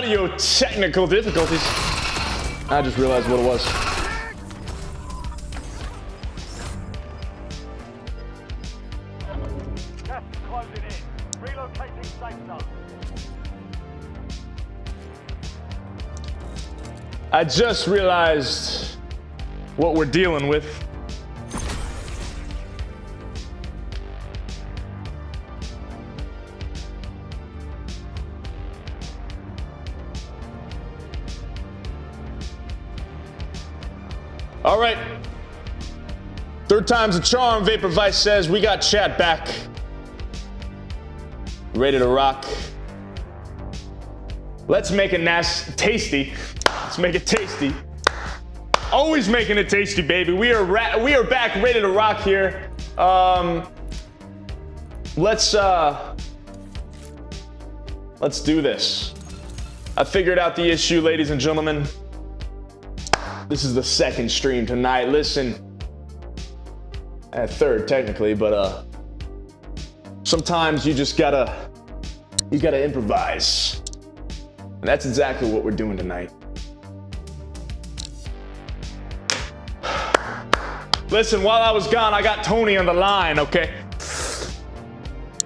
audio technical difficulties. I just realized what it was. Gas is closing in. Relocating safe zone. I just realized what we're dealing with. All right. Third time's a charm. Vapor Vice says we got chat back. Ready to rock. Let's make it tasty. Let's make it tasty. Always making it tasty, baby. We are back, ready to rock here. Let's do this. I figured out the issue, ladies and gentlemen. This is the second stream tonight. Listen, third technically, but sometimes you just gotta improvise, and that's exactly what we're doing tonight. Listen, while I was gone, I got Tony on the line. Okay,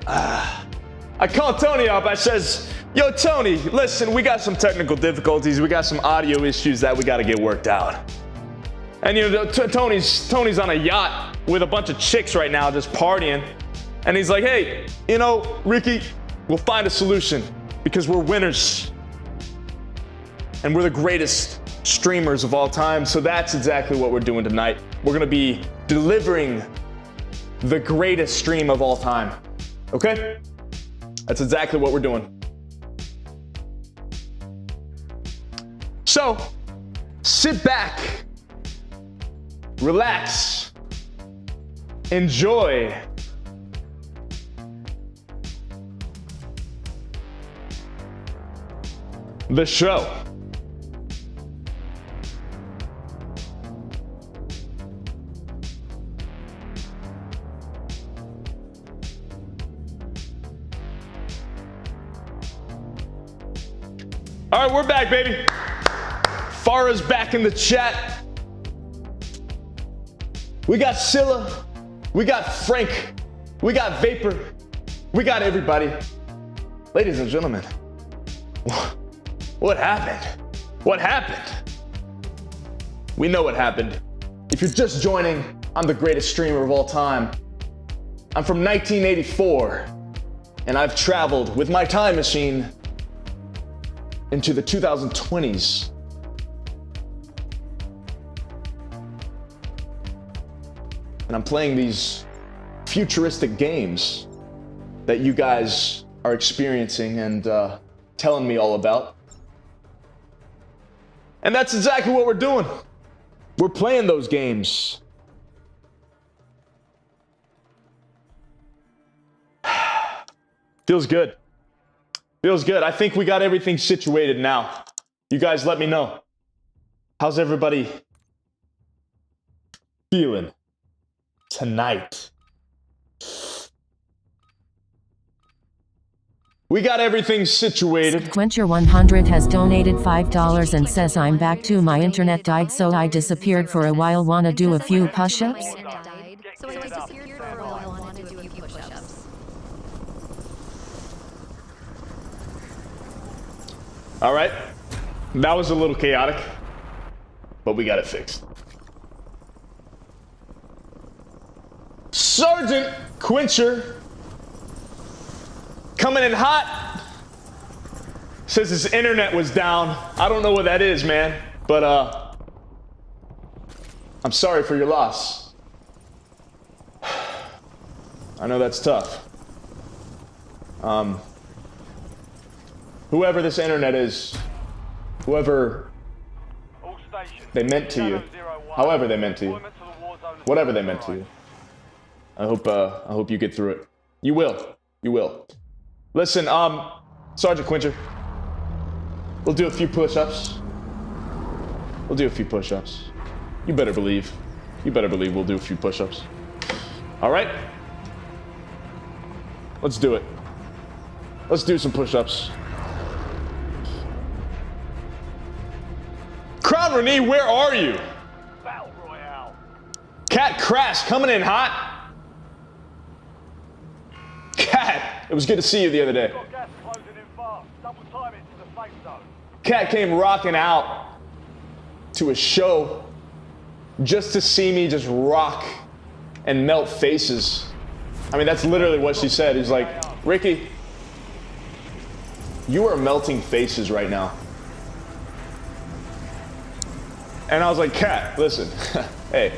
I called Tony up. I says, "Yo, Tony, listen, we got some technical difficulties. We got some audio issues that we got to get worked out." And you know, Tony's on a yacht with a bunch of chicks right now, just partying. And he's like, "Hey, you know, Rikki, we'll find a solution because we're winners, and we're the greatest streamers of all time." So that's exactly what we're doing tonight. We're gonna be delivering the greatest stream of all time. Okay? That's exactly what we're doing. So, sit back, relax, enjoy the show. All right, we're back, baby. Farah's back in the chat. We got Scylla, we got Frank, we got Vapor, we got everybody. Ladies and gentlemen, what happened? What happened? We know what happened. If you're just joining, I'm the greatest streamer of all time. I'm from 1984, and I've traveled with my time machine into the 2020s. And I'm playing these futuristic games that you guys are experiencing and telling me all about. And that's exactly what we're doing. We're playing those games. Feels good. Feels good. I think we got everything situated now. You guys let me know. How's everybody feeling tonight? We got everything situated. Quencher100 has donated $5 and says, "I'm back too. My internet died, so I disappeared for a while. Wanna do a few push-ups?" All right, that was a little chaotic, but we got it fixed. Sergeant Quencher coming in hot. Says his internet was down. I don't know what that is, man, but I'm sorry for your loss. I know that's tough. Whoever this internet is, whoever they meant to you, however they meant to you, whatever they meant to you, I hope you get through it. You will. You will. Listen, Sergeant Quencher, we'll do a few push-ups. We'll do a few push-ups. You better believe. You better believe we'll do a few push-ups. All right? Let's do it. Let's do some push-ups. Crown Renee, where are you? Battle Royale. Cat Crash coming in hot. Cat, it was good to see you the other day. Got gas closing in fast. Double time it to the safe zone. Cat came rocking out to a show just to see me just rock and melt faces. I mean, that's literally what she said. He's like, Rikki, you are melting faces right now. And I was like, Cat, listen, hey,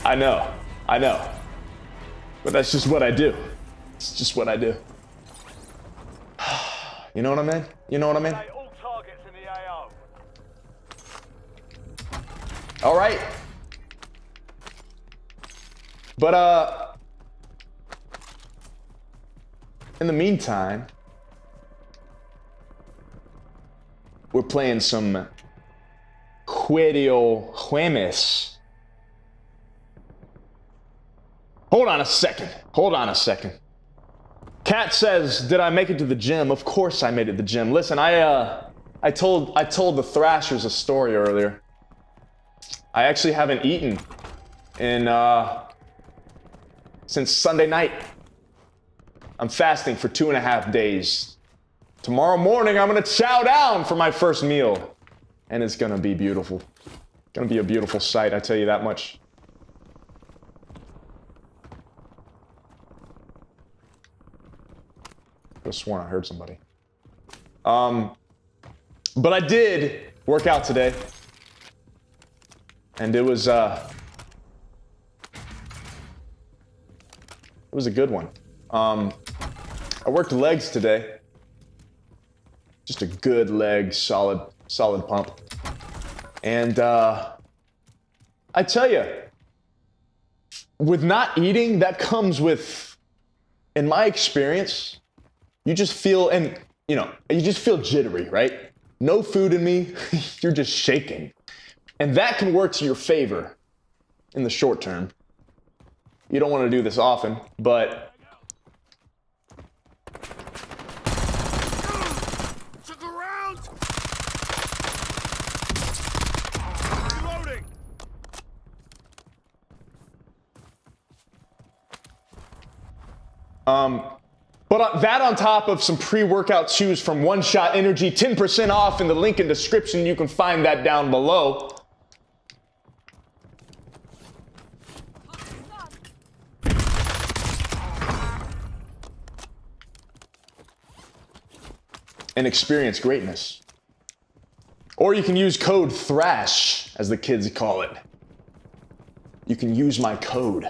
I know, but that's just what I do. It's just what I do. You know what I mean? You know what I mean? Hey, all targets in the AO. All right. But, in the meantime, we're playing some Juego Jueves. Hold on a second. Kat says, did I make it to the gym? Of course I made it to the gym. Listen, I told the Thrashers a story earlier. I actually haven't eaten in since Sunday night. I'm fasting for 2.5 days. Tomorrow morning, I'm gonna chow down for my first meal. And it's gonna be beautiful. Gonna be a beautiful sight, I tell you that much. I could have sworn I heard somebody. But I did work out today. And it was a good one. I worked legs today. Just a good leg, solid pump. And I tell you, with not eating, that comes with, in my experience, you just feel, and you know, you just feel jittery, right? No food in me, you're just shaking. And that can work to your favor in the short term. You don't want to do this often, but Reloading. But that on top of some pre-workout chews from One Shot Energy, 10% off in the link in description. You can find that down below. And experience greatness. Or you can use code THRASH, as the kids call it. You can use my code.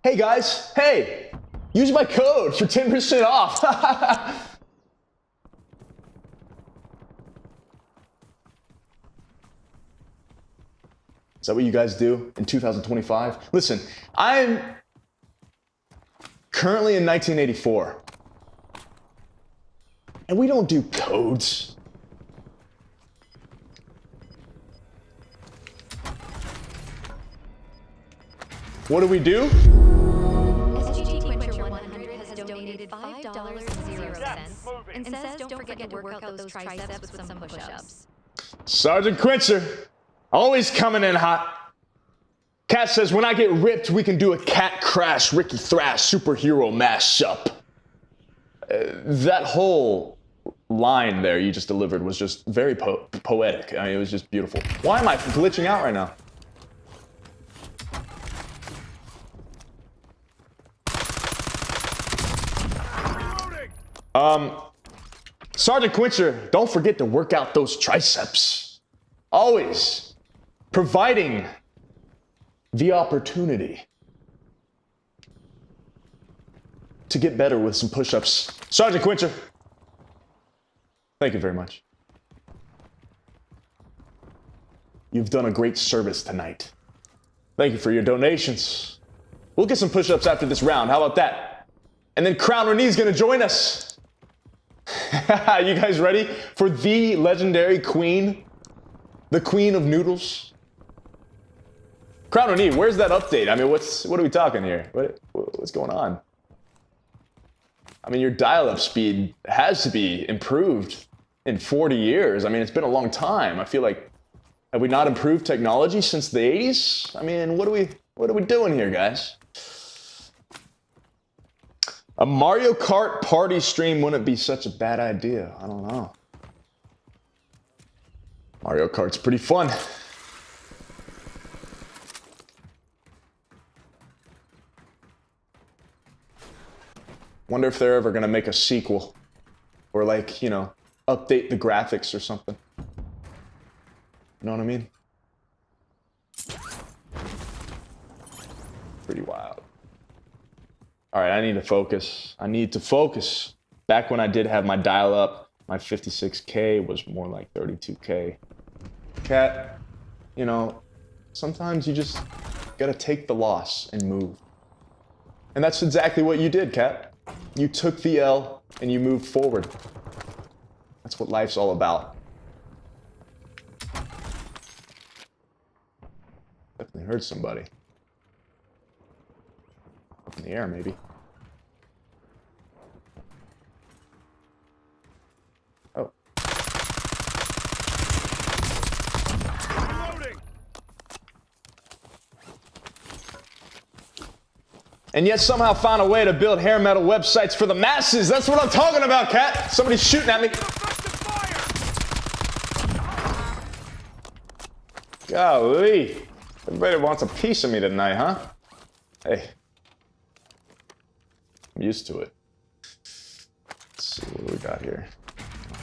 Hey guys, hey! Use my code for 10% off. Is that what you guys do in 2025? Listen, I'm currently in 1984. And we don't do codes. What do we do? Donated $5.00 and says don't forget to work out those triceps with some push-ups. Sergeant Quencher, always coming in hot. Kat says, when I get ripped, we can do a Cat Crash, Rikki Thrash superhero mashup. That whole line there you just delivered was just very poetic. I mean, it was just beautiful. Why am I glitching out right now? Sergeant Quencher, don't forget to work out those triceps. Always providing the opportunity to get better with some push-ups. Sergeant Quencher, thank you very much. You've done a great service tonight. Thank you for your donations. We'll get some push-ups after this round. How about that? And then Crown Renee's gonna join us. You guys ready for the legendary queen? The queen of noodles? Crown Renee, where's that update? I mean, what are we talking here? What's going on? I mean, your dial-up speed has to be improved in 40 years. I mean, it's been a long time. I feel like Have we not improved technology since the 80s? I mean, what are we doing here, guys? A Mario Kart party stream wouldn't be such a bad idea. I don't know. Mario Kart's pretty fun. Wonder if they're ever gonna make a sequel. Or like, you know, update the graphics or something. You know what I mean? Pretty wild. Alright, I need to focus. I need to focus. Back when I did have my dial-up, my 56K was more like 32K. Cat, you know, sometimes you just gotta take the loss and move. And that's exactly what you did, Cat. You took the L and you moved forward. That's what life's all about. Definitely heard somebody. Up in the air, maybe. Oh. Reloading. And yet somehow found a way to build hair metal websites for the masses. That's what I'm talking about, Cat. Somebody's shooting at me. Effective fire. Golly. Everybody wants a piece of me tonight, huh? Hey. I'm used to it. Let's see what we got here.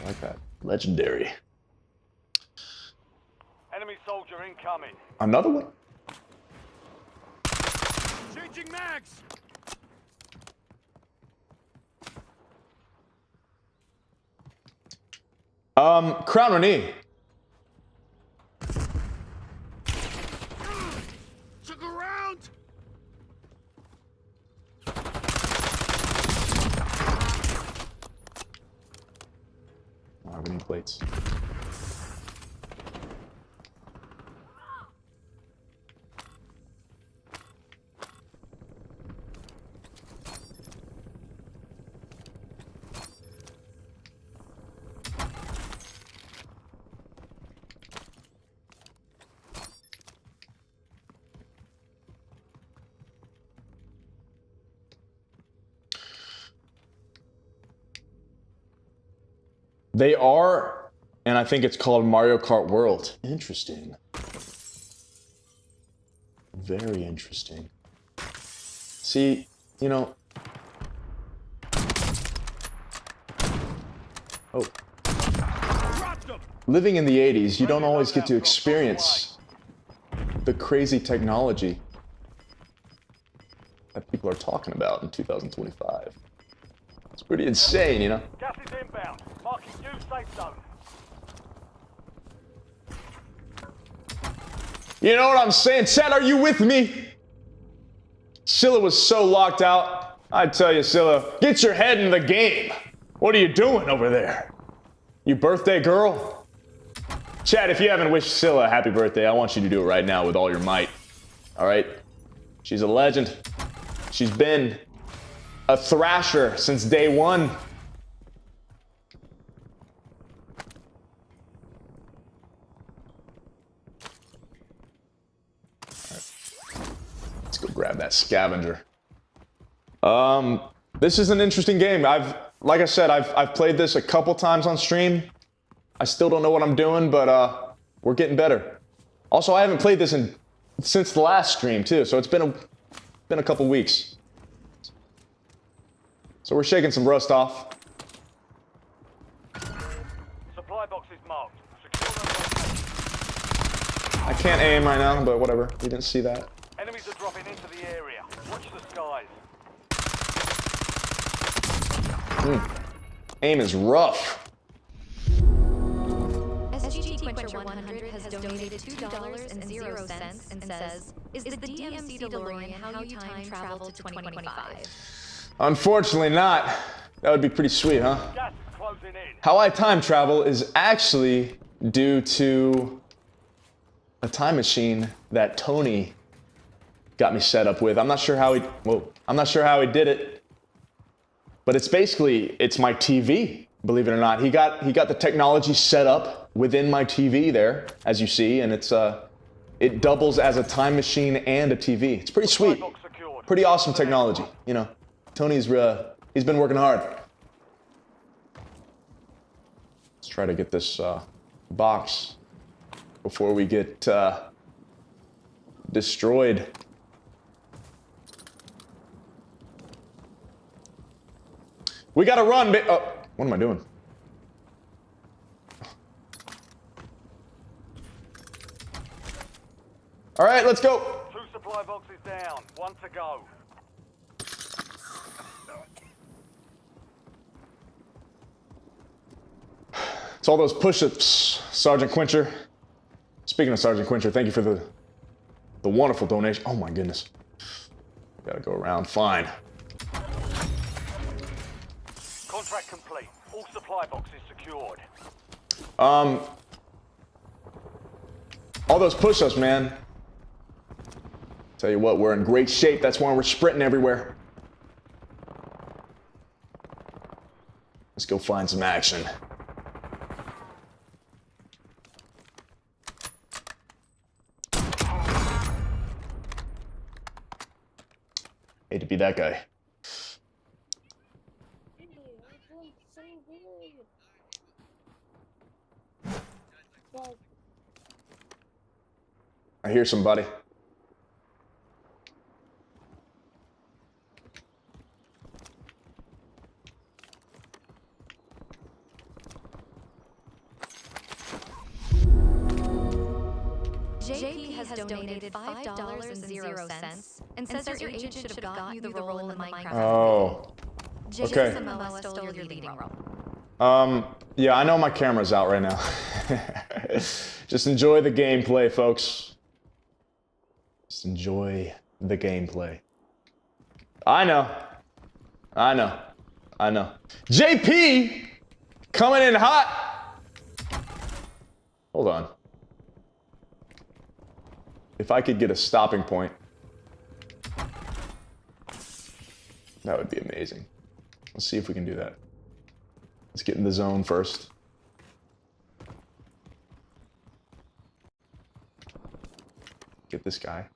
I like that. Legendary. Enemy soldier incoming. Another one? Changing mags. Crown or knee? Took a round. I don't have any plates. They are, and I think it's called Mario Kart World. Interesting. Very interesting. See, you know... Oh. Living in the 80s, you don't always get to experience the crazy technology that people are talking about in 2025. It's pretty insane, you know? Gas is inbound. Marking new safe zone. You know what I'm saying? Chat, are you with me? Scylla was so locked out. I tell you, Scylla, get your head in the game. What are you doing over there? You birthday girl? Chat, if you haven't wished Scylla a happy birthday, I want you to do it right now with all your might. All right? She's a legend. She's been a thrasher since day one. Let's go grab that scavenger. This is an interesting game. Like I said, I've played this a couple times on stream. I still don't know what I'm doing, but we're getting better. Also, I haven't played this since the last stream too, so it's been a couple weeks. So we're shaking some rust off. Supply box is marked. Secure the location. I can't aim right now, but whatever. We didn't see that. Enemies are dropping into the area. Watch the skies. Aim is rough. SGT Quencher 100 has donated $2.00 and says, "Is the DMC DeLorean how you time travel to 2025?" Unfortunately not. That would be pretty sweet, huh? Gas is closing in. How I time travel is actually due to a time machine that Tony got me set up with. I'm not sure how he did it, but it's my TV, believe it or not. He got the technology set up within my TV there, as you see, and it doubles as a time machine and a TV. It's pretty sweet. Pretty awesome technology, you know. Tony's, he's been working hard. Let's try to get this box before we get destroyed. We gotta run, oh, what am I doing? All right, let's go. 2 supply boxes down, 1 to go. It's all those push-ups, Sergeant Quincher. Speaking of Sergeant Quincher, thank you for the wonderful donation. Oh my goodness. Gotta go around, fine. Contract complete. All supply boxes secured. All those push-ups, man. Tell you what, we're in great shape. That's why we're sprinting everywhere. Let's go find some action. Hate to be that guy. I hear somebody. JP has donated $5.00 and says your agent should have gotten you the role in the Minecraft. Oh. Okay. Samoa stole your leading role. Yeah, I know my camera's out right now. Just enjoy the gameplay, folks. Just enjoy the gameplay. I know. I know. I know. JP coming in hot. Hold on. If I could get a stopping point, that would be amazing. Let's see if we can do that. Let's get in the zone first. Get this guy.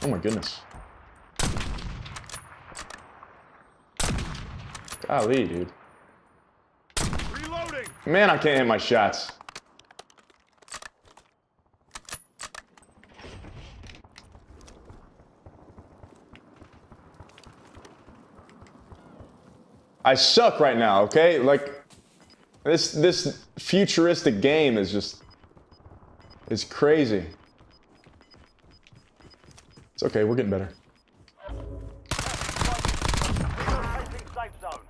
Oh my goodness. Golly, dude. Reloading. Man, I can't hit my shots. I suck right now, okay? Like, this futuristic game is just... it's crazy. It's okay, we're getting better. Relocating safe zone.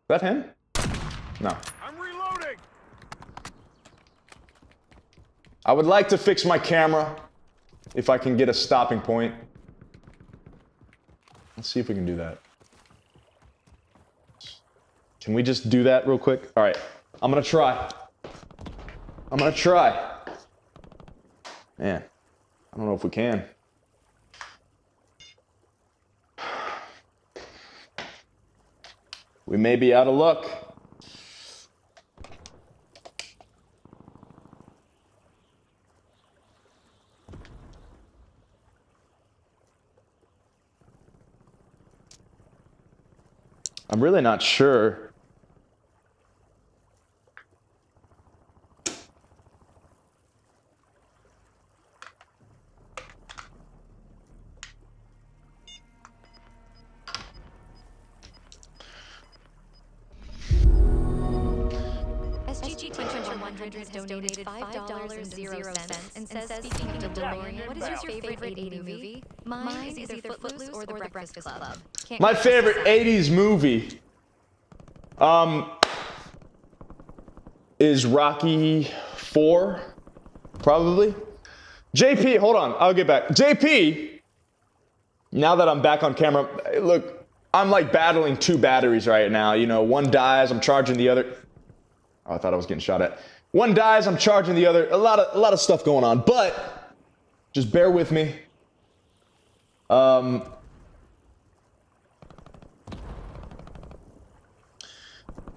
Is that him? No. I'm reloading. I would like to fix my camera if I can get a stopping point. Let's see if we can do that. Can we just do that real quick? All right, I'm gonna try. I'm gonna try. Man, I don't know if we can. We may be out of luck. I'm really not sure. SGG 100 has donated $5.00 and says, speaking of DeLorean, what is your favorite 80s movie? Mine is either Footloose or The Breakfast Club. My favorite 80s movie is Rocky 4, probably. JP, hold on, I'll get back. JP, now that I'm back on camera, look, I'm like battling 2 batteries right now. You know, one dies, I'm charging the other. Oh, I thought I was getting shot at. One dies, I'm charging the other. A lot of stuff going on, but just bear with me.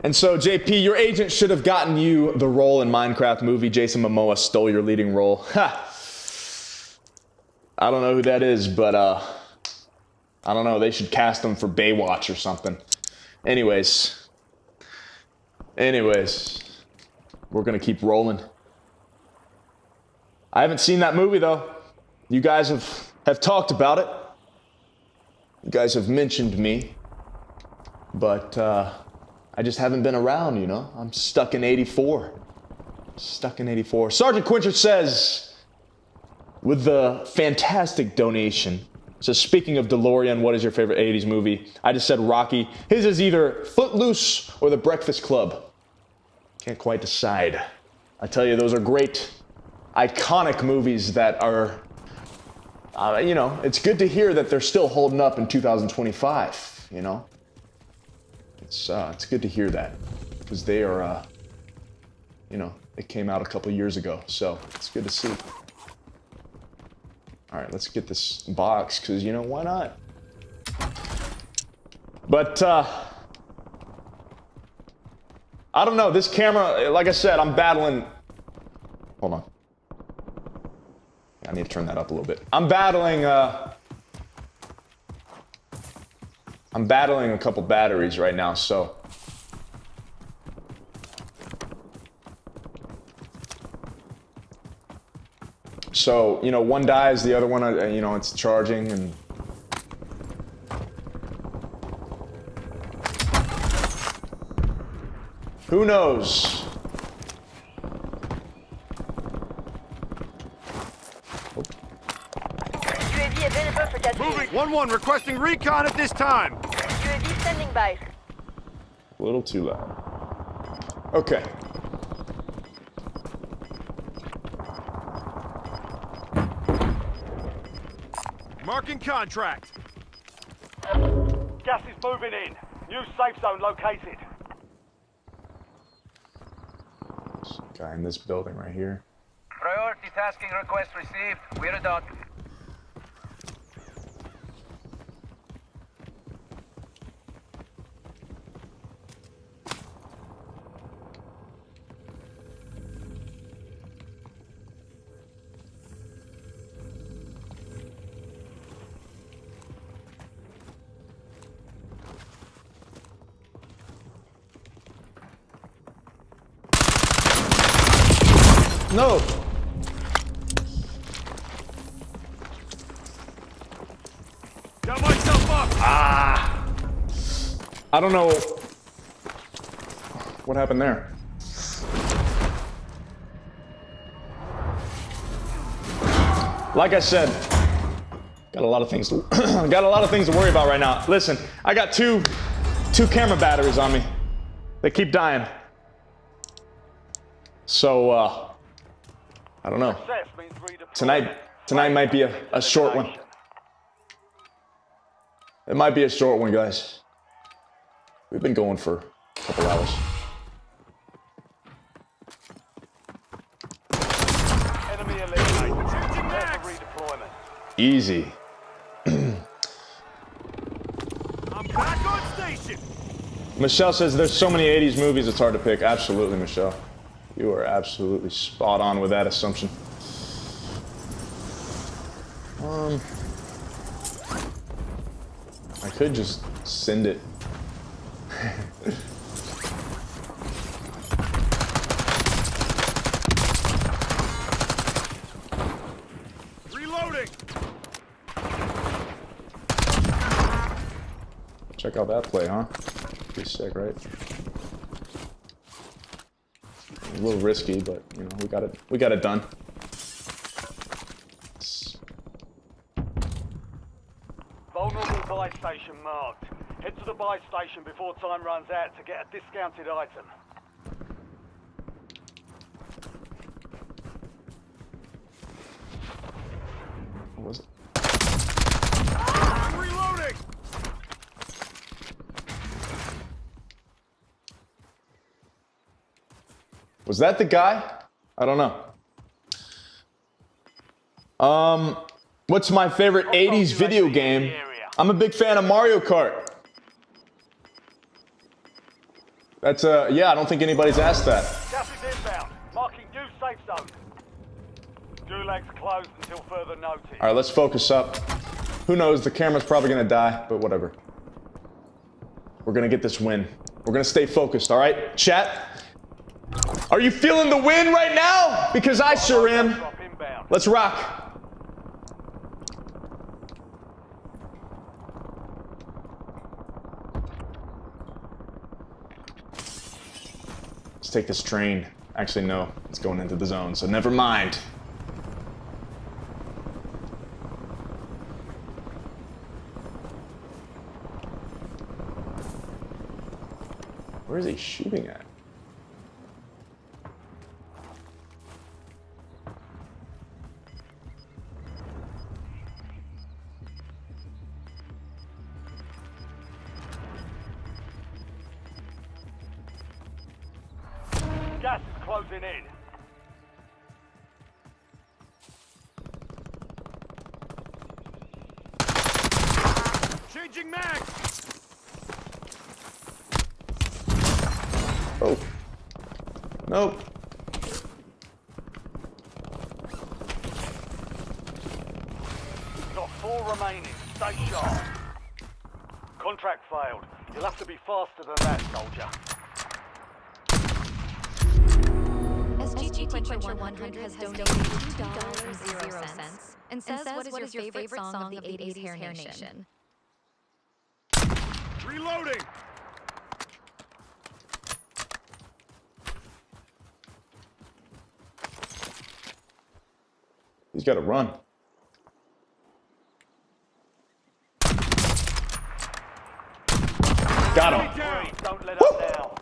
And so, JP, your agent should have gotten you the role in Minecraft movie. Jason Momoa stole your leading role. Ha! I don't know who that is, but, I don't know. They should cast him for Baywatch or something. Anyways, we're gonna keep rolling. I haven't seen that movie, though. You guys have talked about it. You guys have mentioned me. But, I just haven't been around, you know? I'm stuck in 84. Sergeant Quincher says, with the fantastic donation, says, speaking of DeLorean, what is your favorite 80s movie? I just said Rocky. His is either Footloose or The Breakfast Club. Can't quite decide. I tell you, those are great, iconic movies that are, you know, it's good to hear that they're still holding up in 2025, you know? It's good to hear that, because they are, you know, it came out a couple years ago, so it's good to see. All right, let's get this box, because, you know, why not? But, I don't know, this camera, like I said, I'm battling... Hold on. I need to turn that up a little bit. I'm battling a couple batteries right now, so... So, you know, one dies, the other one, you know, it's charging, and... Who knows? UAV available for that. Moving. 1-1 requesting recon at this time. UAV standing by. A little too loud. Okay. Marking contract. Gas is moving in. New safe zone located. There's a guy in this building right here. Priority tasking request received. We're done. No! Got myself up. I don't know what happened there. Like I said, got a lot of things to worry about right now. Listen, I got two camera batteries on me. They keep dying. So I don't know. Success means redeployment. Tonight might be a short one. It might be a short one, guys. We've been going for a couple hours. Enemy eliminated. Prepare for redeployment. Easy. I'm back on station. Michelle says there's so many 80s movies it's hard to pick. Absolutely, Michelle. You are absolutely spot on with that assumption. I could just send it. Reloading. Check out that play, huh? Pretty sick, right? A little risky, but you know, we got it done. Vulnerable buy station marked. Head to the buy station before time runs out to get a discounted item. What was it? I'm reloading. Was that the guy? I don't know. What's my favorite 80s video game? I'm a big fan of Mario Kart. That's yeah, I don't think anybody's asked that. Gas is inbound. Marking new safe zone. Gulag's closed until further notice. All right, let's focus up. Who knows, the camera's probably gonna die, but whatever. We're gonna get this win. We're gonna stay focused, all right? Chat, are you feeling the win right now? Because I sure am. Drop inbound. Let's rock. Let's take this train. Actually, no, it's going into the zone, so never mind. Where is he shooting at? Gas is closing in. Changing mag. Oh. Nope. Got 4 remaining. Stay sharp. Contract failed. You'll have to be faster than that, soldier. SGG Quencher 100 has donated $2.00 and says, what is your favorite song of the 80s Hair Nation? Reloading. He's got to run. Got him. Don't let up now.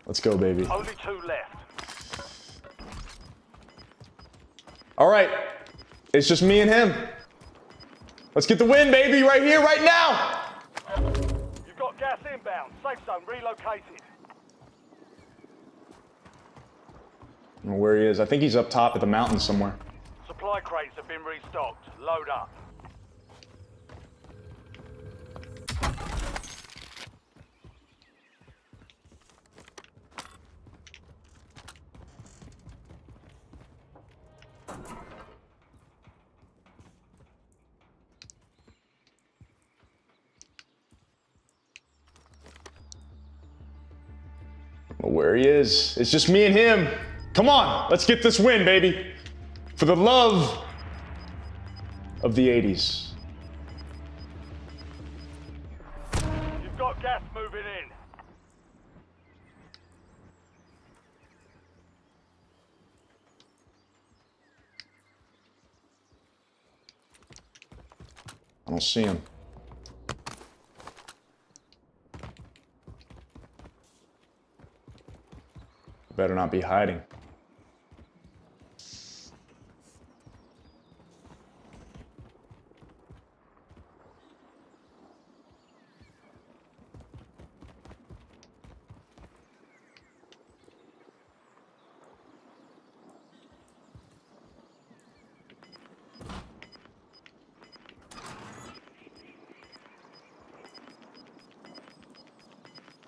Let's go, baby. Only 2 left. All right. It's just me and him. Let's get the win, baby, right here, right now. You've got gas inbound. Safe zone relocated. I don't know where he is. I think he's up top at the mountain somewhere. Supply crates have been restocked. Load up. Well, where he is. It's just me and him. Come on, let's get this win, baby. For the love of the 80s. You've got gas moving in. I don't see him. Better not be hiding.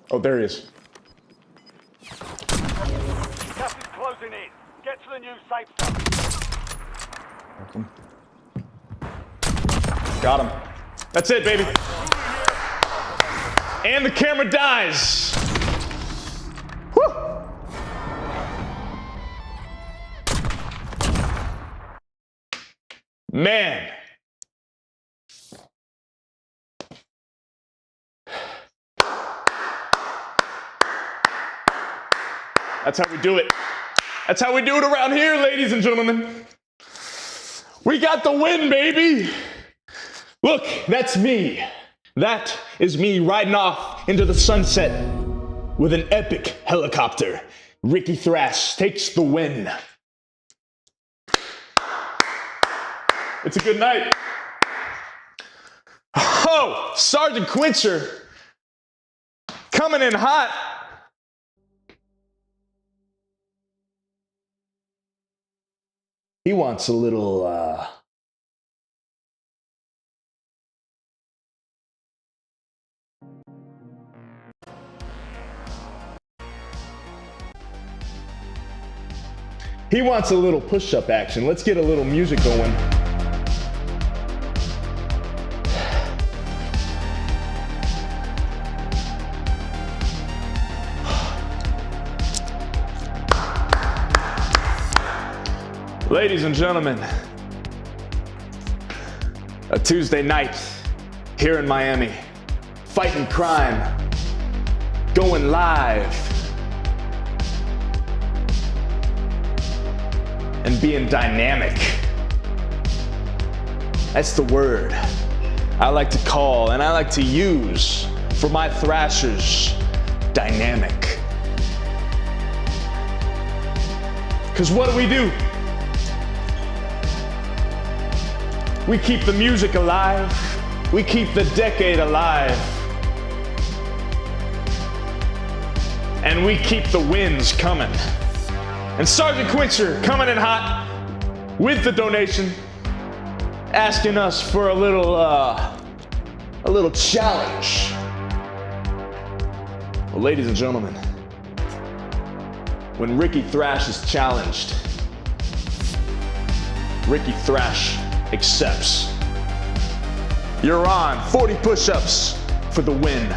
Oh, there he is. Gas is closing in. Get to the new safe zone. Welcome. Got him. That's it, baby. And the camera dies. Whew. Man. That's how we do it. That's how we do it around here, ladies and gentlemen. We got the win, baby. Look, that's me. That is me riding off into the sunset with an epic helicopter. Rikki Thrash takes the win. It's a good night. Oh, Sergeant Quencher coming in hot. He wants a little He wants a little push-up action. Let's get a little music going. Ladies and gentlemen, a Tuesday night here in Miami, fighting crime, going live, and being dynamic. That's the word I like to call and I like to use for my thrashers, dynamic. Because what do? We keep the music alive. We keep the decade alive. And we keep the wins coming. And Sergeant Quincher coming in hot with the donation, asking us for a little challenge. Well, ladies and gentlemen, when Rikki Thrash is challenged, Rikki Thrash accepts. You're on 40 push-ups for the win.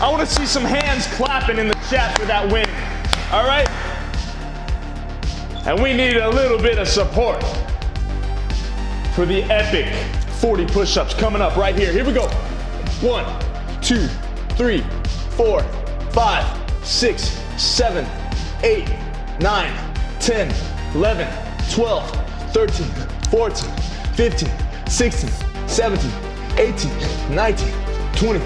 I want to see some hands clapping in the chat for that win. All right? And we need a little bit of support for the epic 40 push-ups coming up right here. Here we go. 1, 2, 3, 4, 5, 6, 7, 8, 9, 10, 11, 12, 13, 14, 15, 16, 17, 18, 19, 20.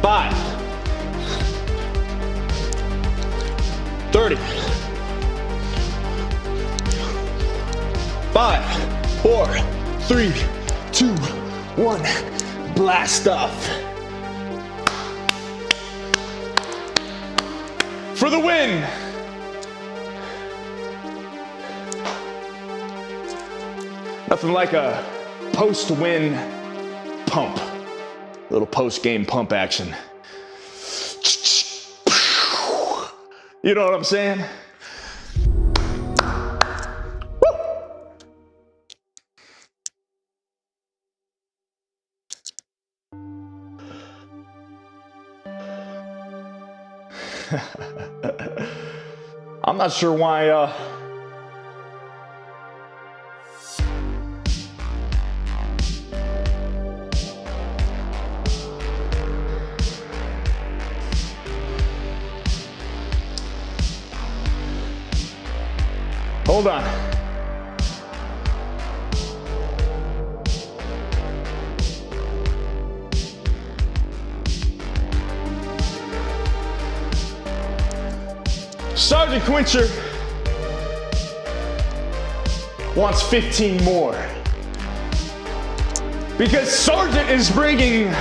5, 30. 5, 4, 3, 2, 1. Blast off. For the win. Nothing like a post-win pump. A little post-game pump action. You know what I'm saying? Woo! I'm not sure why hold on. Sergeant Quincher wants 15 more. Because Sergeant is bringing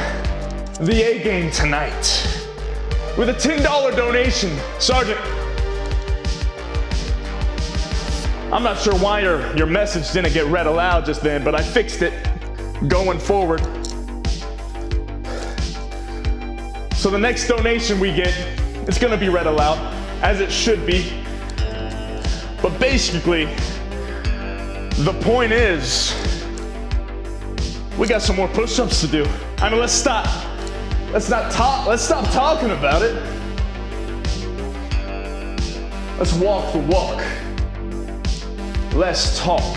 the A game tonight. With a $10 donation, Sergeant, I'm not sure why your message didn't get read aloud just then, but I fixed it going forward. So the next donation we get, it's gonna be read aloud, as it should be. But basically, the point is, we got some more push-ups to do. I mean, let's stop talking about it. Let's walk the walk. Let's talk.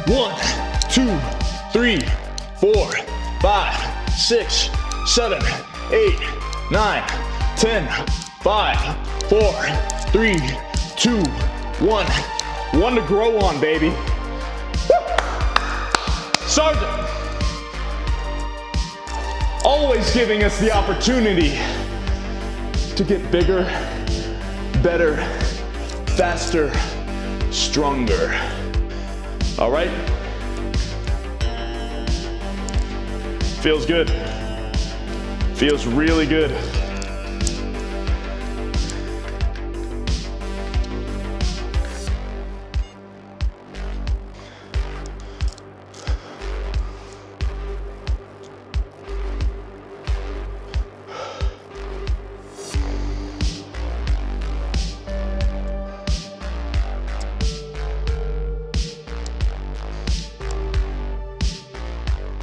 1, 2, 3, 4, 5, 6, 7, 8, 9, 10, 5, 4, 3, 2, 1. One to grow on, baby. Woo! Sergeant, always giving us the opportunity to get bigger, better, faster, stronger. All right? Feels good. Feels really good.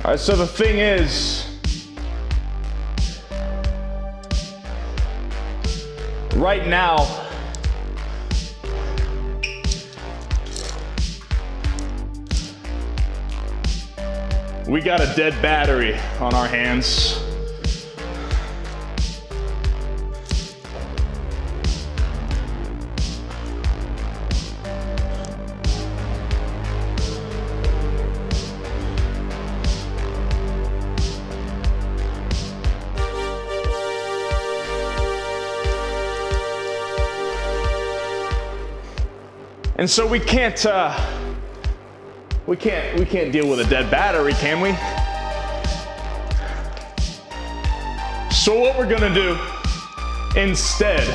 All right, so the thing is, right now, we got a dead battery on our hands. And so we can't deal with a dead battery, can we? So what we're gonna do instead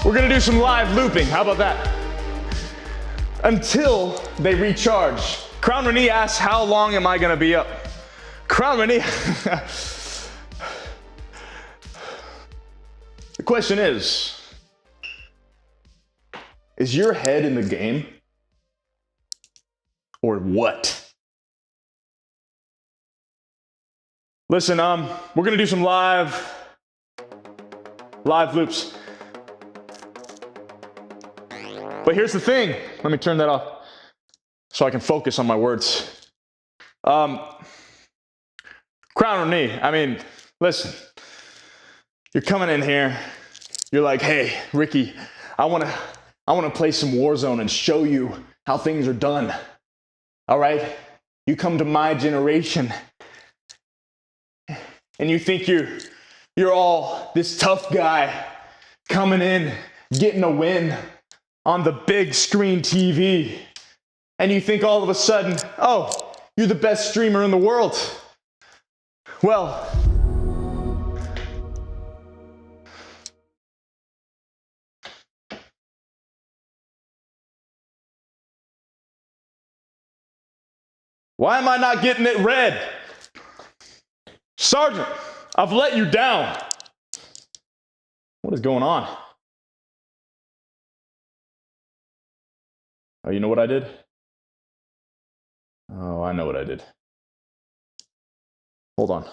we're gonna do some live looping. How about that? Until they recharge. Crown Renee asks, how long am I gonna be up? Crown Renee, the question is your head in the game or what? Listen, we're gonna do some live loops. But here's the thing. Let me turn that off so I can focus on my words. Crown Renee, I mean, listen. You're coming in here. You're like, hey, Rikki, I wanna play some Warzone and show you how things are done. All right? You come to my generation and you think you're all this tough guy coming in, getting a win on the big screen TV, and you think all of a sudden, oh, you're the best streamer in the world. Well, why am I not getting it red? Sergeant, I've let you down. What is going on? Oh, you know what I did? Oh, I know what I did. Hold on.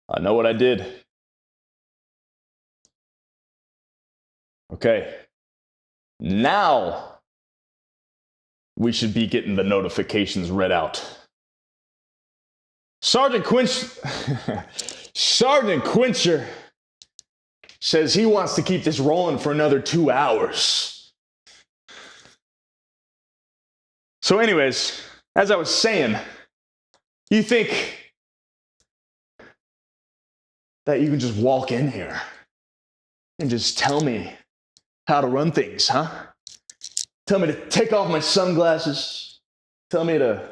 I know what I did. Okay. Now we should be getting the notifications read out. Sergeant Quincher says he wants to keep this rolling for another 2 hours. So anyways, as I was saying, you think that you can just walk in here and just tell me how to run things, huh? Tell me to take off my sunglasses. Tell me to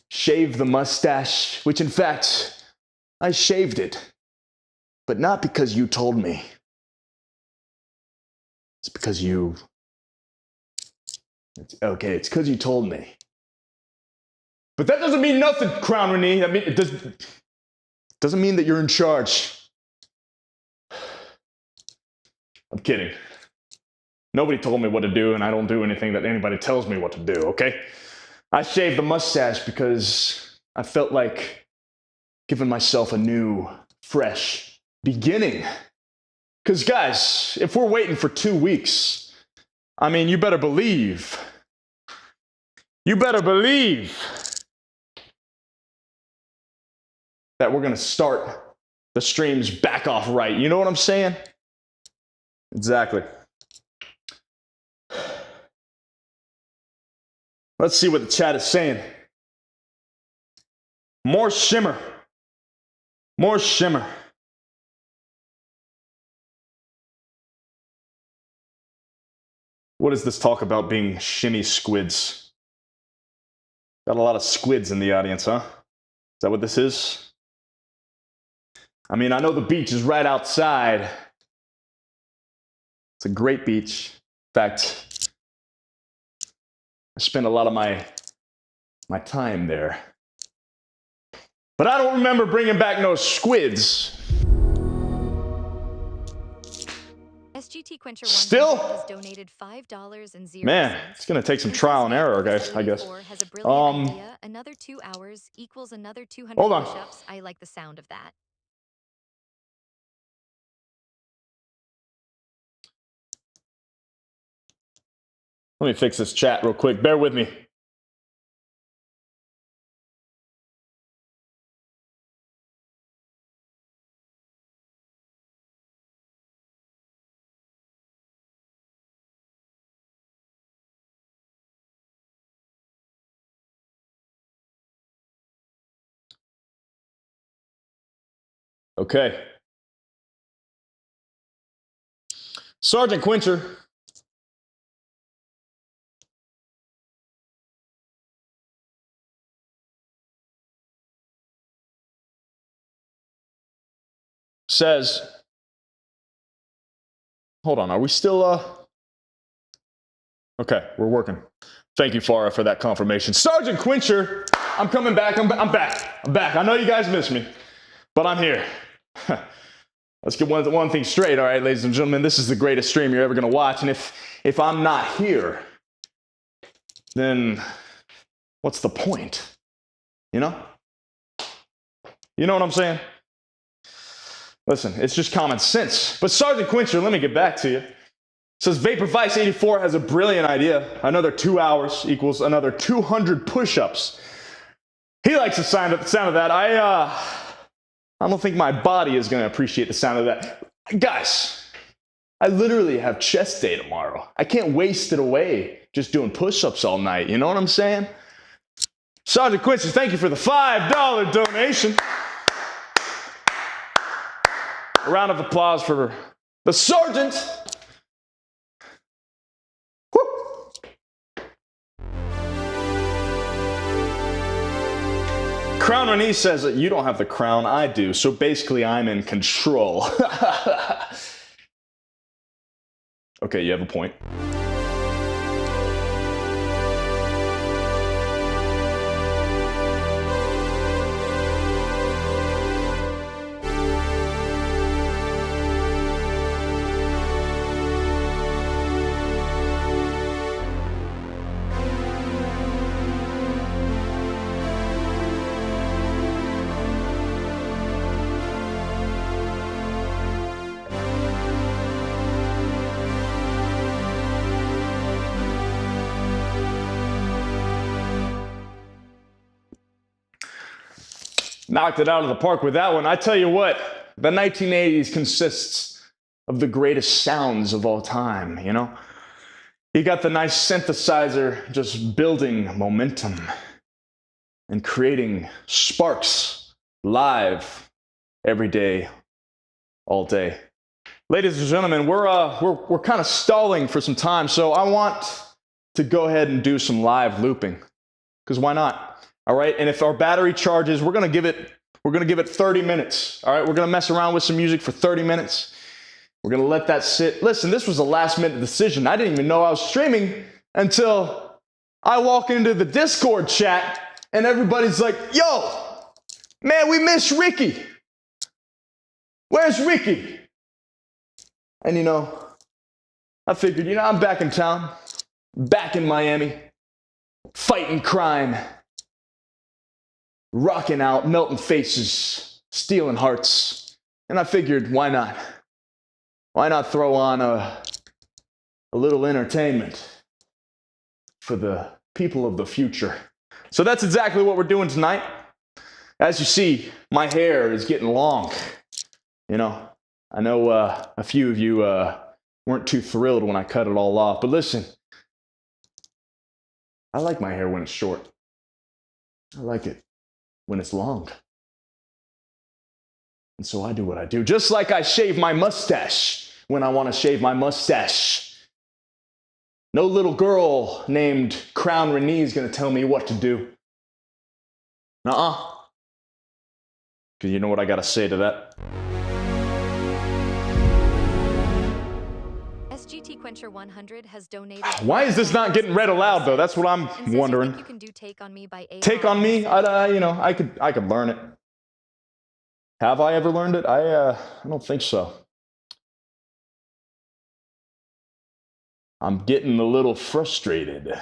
shave the mustache, which in fact, I shaved it. But not because you told me. It's because it's because you told me. But that doesn't mean nothing, Crown Renee. I mean, it doesn't mean that you're in charge. I'm kidding. Nobody told me what to do, and I don't do anything that anybody tells me what to do, okay? I shaved the mustache because I felt like giving myself a new, fresh beginning. Because, guys, if we're waiting for 2 weeks, I mean, you better believe that we're going to start the streams back off right. You know what I'm saying? Exactly. Let's see what the chat is saying. More shimmer. More shimmer. What is this talk about being shimmy squids? Got a lot of squids in the audience, huh? Is that what this is? I mean, I know the beach is right outside. It's a great beach. In fact, I spend a lot of my time there. But I don't remember bringing back no squids. SGT Quencher Still? has donated $5.00. Man, it's gonna take some trial and error, guys, I guess. Has a brilliant idea. Another 2 hours equals another 200 Hold on. push-ups. I like the sound of that. Let me fix this chat real quick. Bear with me. Okay. Sergeant Quencher says, hold on, are we still, okay, we're working. Thank you, Farah, for that confirmation. Sergeant Quencher, I'm coming back, I'm back. I know you guys miss me, but I'm here. Let's get one thing straight, all right, ladies and gentlemen, this is the greatest stream you're ever gonna watch, and if I'm not here, then what's the point? You know? You know what I'm saying? Listen, it's just common sense. But Sergeant Quencher, let me get back to you. Says Vapor Vice 84 has a brilliant idea. Another 2 hours equals another 200 push-ups. He likes the sound of that. I don't think my body is going to appreciate the sound of that. Guys, I literally have chest day tomorrow. I can't waste it away just doing push-ups all night. You know what I'm saying? Sergeant Quencher, thank you for the $5 donation. A round of applause for the sergeant. Woo. Crown Renee says that you don't have the crown, I do. So basically, I'm in control. Okay, you have a point. Knocked it out of the park with that one. I tell you what, the 1980s consists of the greatest sounds of all time, you know? You got the nice synthesizer just building momentum and creating sparks live every day, all day. Ladies and gentlemen, we're kind of stalling for some time, so I want to go ahead and do some live looping, because why not? All right, and if our battery charges, we're gonna give it 30 minutes. All right, we're gonna mess around with some music for 30 minutes. We're gonna let that sit. Listen, this was a last-minute decision. I didn't even know I was streaming until I walk into the Discord chat and everybody's like, "Yo, man, we miss Rikki. Where's Rikki?" And you know, I figured, you know, I'm back in town, back in Miami, fighting crime. Rocking out, melting faces, stealing hearts. And I figured, why not? Why not throw on a little entertainment for the people of the future? So that's exactly what we're doing tonight. As you see, my hair is getting long. You know, I know a few of you weren't too thrilled when I cut it all off. But listen, I like my hair when it's short. I like it when it's long. And so I do what I do. Just like I shave my mustache when I want to shave my mustache. No little girl named Crown Renee is going to tell me what to do. Nuh-uh. Because you know what I gotta say to that? SGT Quencher 100 has donated. Why is this not getting read aloud though? That's what I'm and says wondering. You think you can do Take on Me by A. Take on me? I could learn it. Have I ever learned it? I don't think so. I'm getting a little frustrated.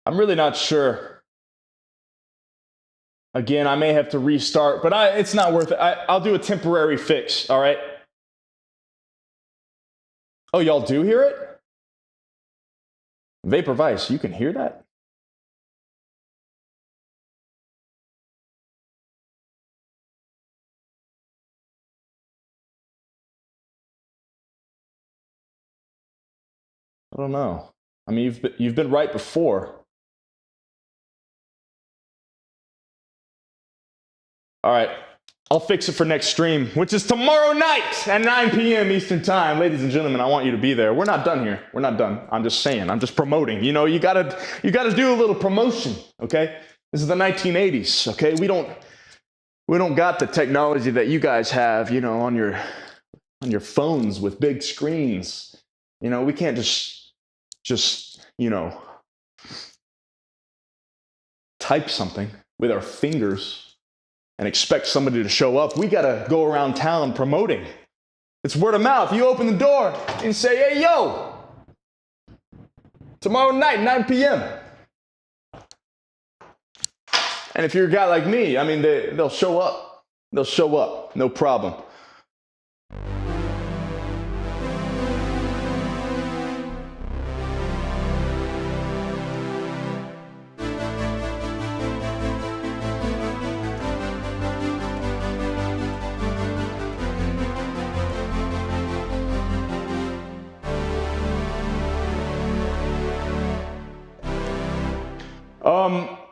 I'm really not sure. Again, I may have to restart, but it's not worth it. I'll do a temporary fix, all right? Oh, y'all do hear it? Vapor Vice, you can hear that? I don't know. I mean, you've been right before. All right, I'll fix it for next stream, which is tomorrow night at 9 p.m. Eastern Time. Ladies and gentlemen, I want you to be there. We're not done here. We're not done. I'm just saying. I'm just promoting. You know, you gotta do a little promotion, okay? This is the 1980s, okay? We don't got the technology that you guys have, you know, on your phones with big screens. You know, we can't just you know, type something with our fingers and expect somebody to show up. We gotta go around town promoting. It's word of mouth. You open the door and say, hey, yo, tomorrow night, 9 p.m. And if you're a guy like me, I mean, they'll show up. They'll show up, no problem.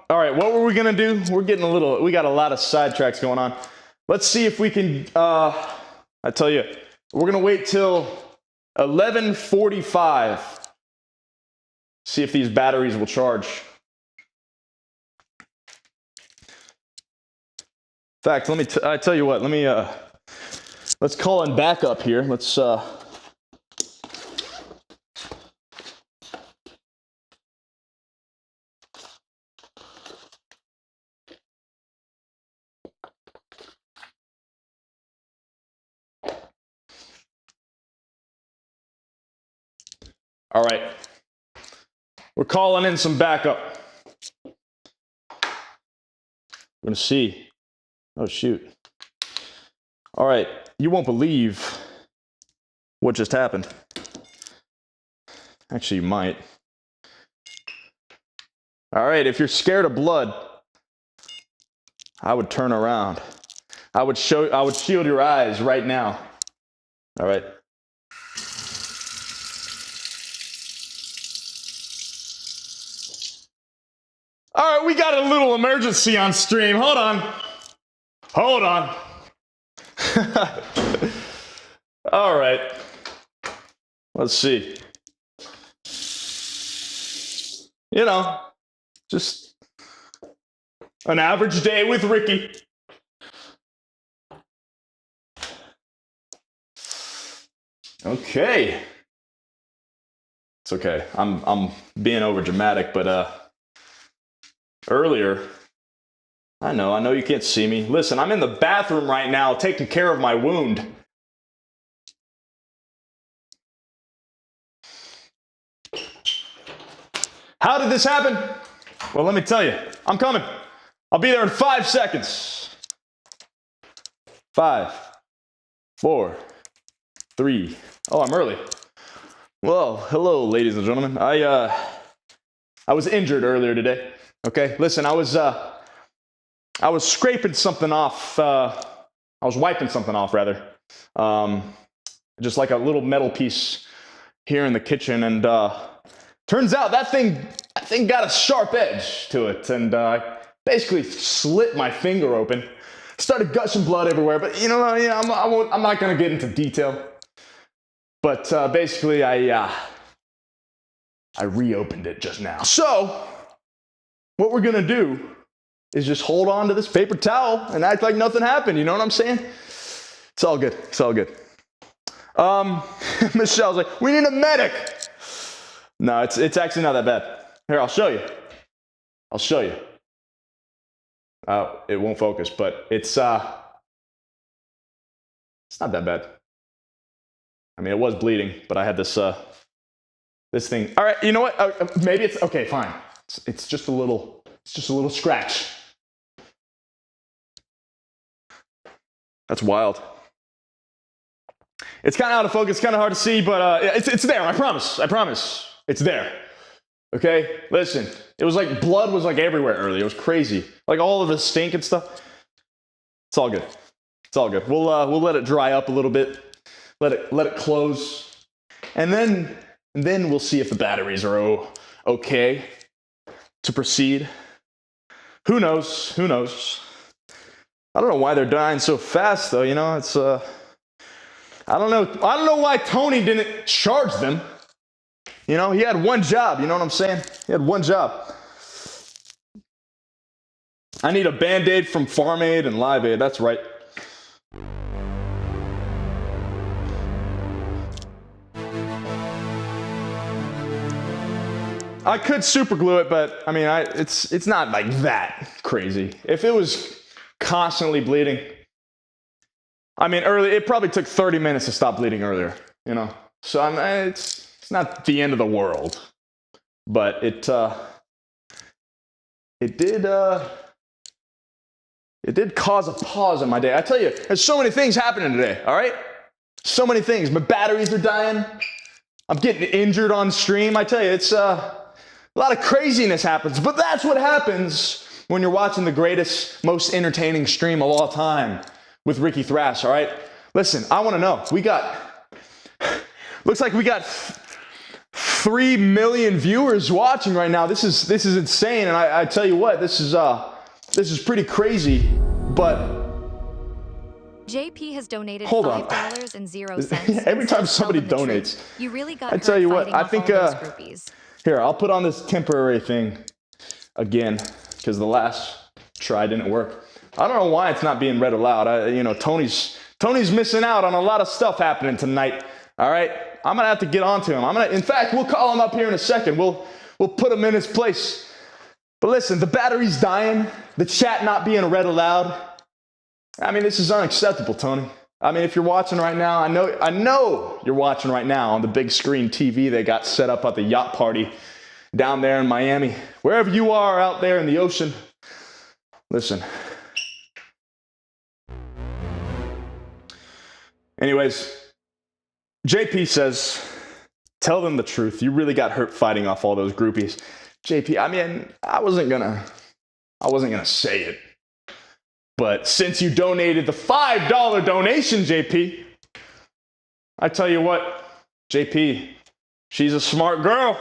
All right, what were we gonna do? We got a lot of sidetracks going on. Let's see if we can, I tell you, we're gonna wait till 11:45. See if these batteries will charge. In fact, I tell you what, let's call in backup here. Let's, all right, we're calling in some backup. We're gonna see. Oh, shoot. All right, you won't believe what just happened. Actually, you might. All right, if you're scared of blood, I would turn around. I would shield your eyes right now. All right. All right, we got a little emergency on stream. Hold on. All right. Let's see. You know, just an average day with Rikki. Okay. It's okay. I'm being over dramatic, but earlier, I know you can't see me. Listen, I'm in the bathroom right now taking care of my wound. How did this happen? Well, let me tell you. I'm coming. I'll be there in 5 seconds. 5, 4, 3. Oh, I'm early. Well, hello, ladies and gentlemen. I was injured earlier today. Okay, listen, I was scraping something off. I was wiping something off, rather. Just like a little metal piece here in the kitchen, and turns out that thing got a sharp edge to it, and basically slit my finger open. Started gushing blood everywhere, but I'm not gonna get into detail. But basically, I reopened it just now. So what we're gonna do is just hold on to this paper towel and act like nothing happened. You know what I'm saying? It's all good. It's all good. Michelle's like, we need a medic. No, it's actually not that bad. Here, I'll show you. I'll show you. It won't focus, but it's not that bad. I mean, it was bleeding, but I had this thing. All right, you know what? Maybe it's okay. Fine. It's just a little scratch. That's wild. It's kind of out of focus, kind of hard to see, but it's there. I promise. It's there. Okay? Listen, it was like blood was like everywhere earlier. It was crazy. Like all of the stink and stuff. It's all good. It's all good. We'll let it dry up a little bit. Let it close. And then we'll see if the batteries are okay to proceed. Who knows? Who knows? I don't know why they're dying so fast though, it's I don't know why Tony didn't charge them. He had one job, you know what I'm saying? He had one job. I need a Band-Aid from Farm Aid and Live Aid, that's right. I could super glue it, but I mean, it's not like that crazy. If it was constantly bleeding, I mean, it probably took 30 minutes to stop bleeding earlier, So it's not the end of the world, but it did cause a pause in my day. I tell you, there's so many things happening today. All right, so many things. My batteries are dying. I'm getting injured on stream. I tell you, it's a lot of craziness happens, but that's what happens when you're watching the greatest, most entertaining stream of all time with Rikki Thrash, all right? Listen, I want to know. Looks like we got 3 million viewers watching right now. This is insane, and I tell you what, this is pretty crazy, but JP has donated hold on. $5.00. Every time somebody donates, you really got I tell you what, I think groupies. Here, I'll put on this temporary thing again because the last try didn't work. I don't know why it's not being read aloud. Tony's missing out on a lot of stuff happening tonight. All right, I'm gonna have to get on to him. In fact, we'll call him up here in a second. We'll put him in his place. But listen, the battery's dying. The chat not being read aloud. I mean, this is unacceptable, Tony. I mean, if you're watching right now, I know you're watching right now on the big screen TV they got set up at the yacht party down there in Miami. Wherever you are out there in the ocean, listen. Anyways, JP says, tell them the truth. You really got hurt fighting off all those groupies. JP, I mean, I wasn't gonna say it. But since you donated the $5 donation, JP, I tell you what, JP, she's a smart girl.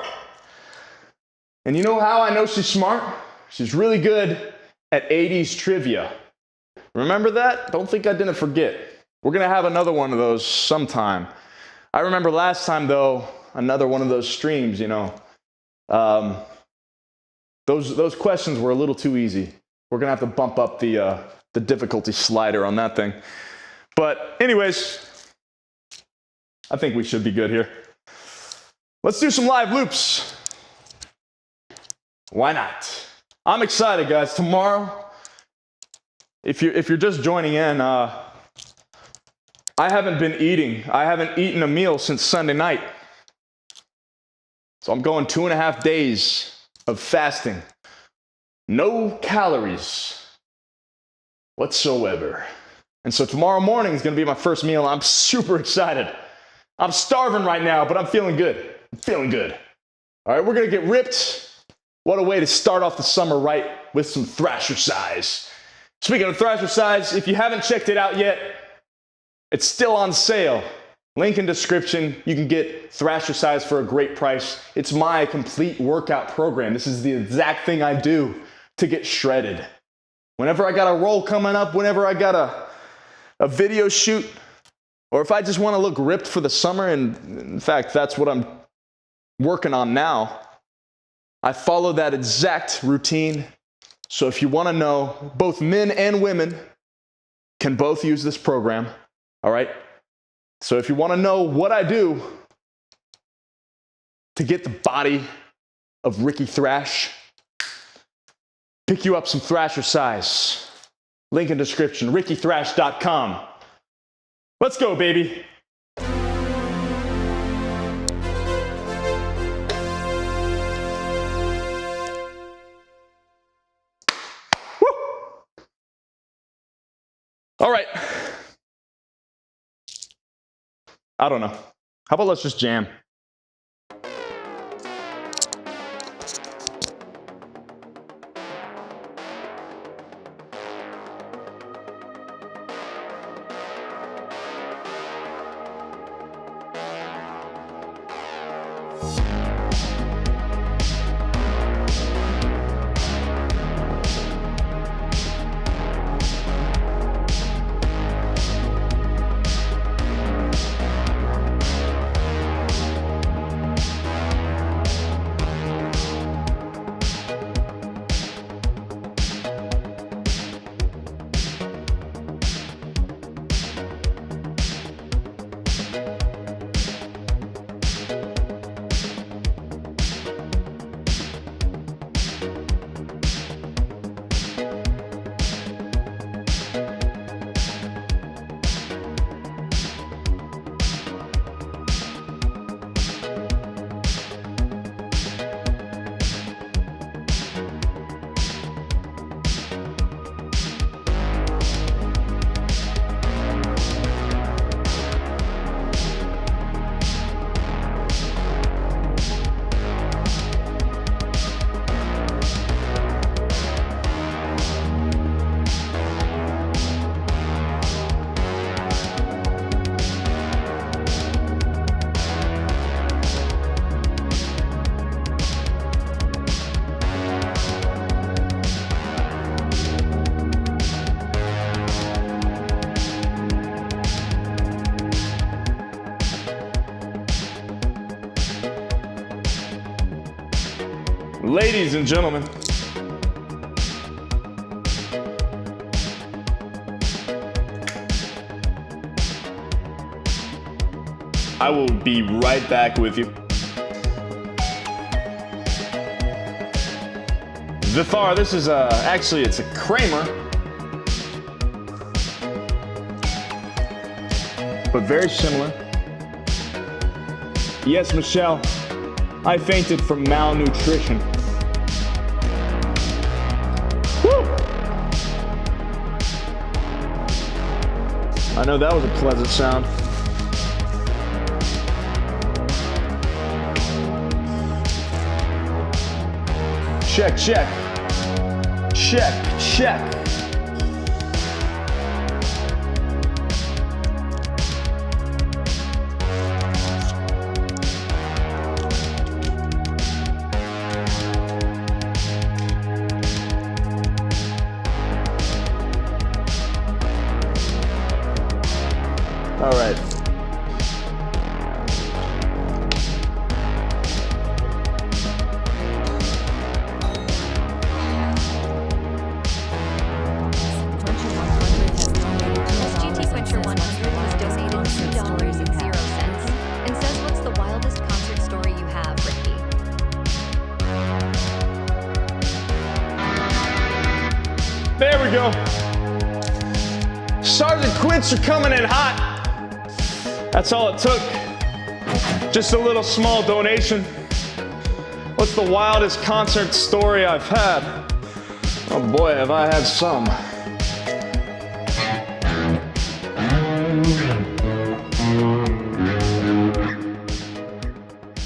And you know how I know she's smart? She's really good at 80s trivia. Remember that? Don't think I didn't forget. We're going to have another one of those sometime. I remember last time, though, another one of those streams, those questions were a little too easy. We're going to have to bump up the difficulty slider on that thing. But anyways, I think we should be good here. Let's do some live loops. Why not? I'm excited, guys. Tomorrow, if you're just joining in, I haven't been eating. I haven't eaten a meal since Sunday night. So I'm going 2.5 days of fasting. No calories whatsoever. And so tomorrow morning is going to be my first meal. I'm super excited. I'm starving right now, but I'm feeling good. I'm feeling good. All right, we're going to get ripped. What a way to start off the summer right with some Thrasher size. Speaking of Thrasher size, if you haven't checked it out yet, it's still on sale. Link in description. You can get Thrasher size for a great price. It's my complete workout program. This is the exact thing I do to get shredded. Whenever I got a roll coming up, whenever I got a video shoot, or if I just want to look ripped for the summer, and in fact, that's what I'm working on now, I follow that exact routine. So if you want to know, both men and women can both use this program, all right? So if you want to know what I do to get the body of Rikki Thrash, pick you up some Thrasher size. Link in description, rikkythrash.com. Let's go, baby. Woo! All right. I don't know. How about let's just jam? Ladies and gentlemen, I will be right back with you. Vithar, this is actually it's a Kramer, but very similar. Yes, Michelle, I fainted from malnutrition. Woo! I know that was a pleasant sound. Check, check. Check, check. All right. SGT Quencher 100 has donated $2.00 and says, "What's the wildest concert story you have, Rikki?" There we go. Sergeant Quints are coming in hot. That's all it took. Just a little small donation. What's the wildest concert story I've had? Oh boy, have I had some.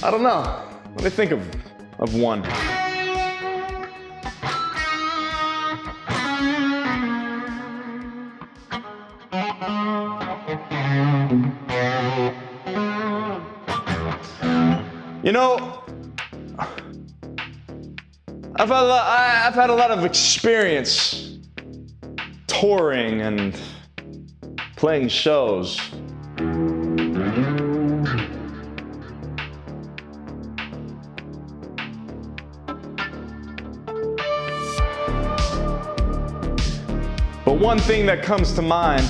I don't know. Let me think of one. know, I've had a lot of experience touring and playing shows. But one thing that comes to mind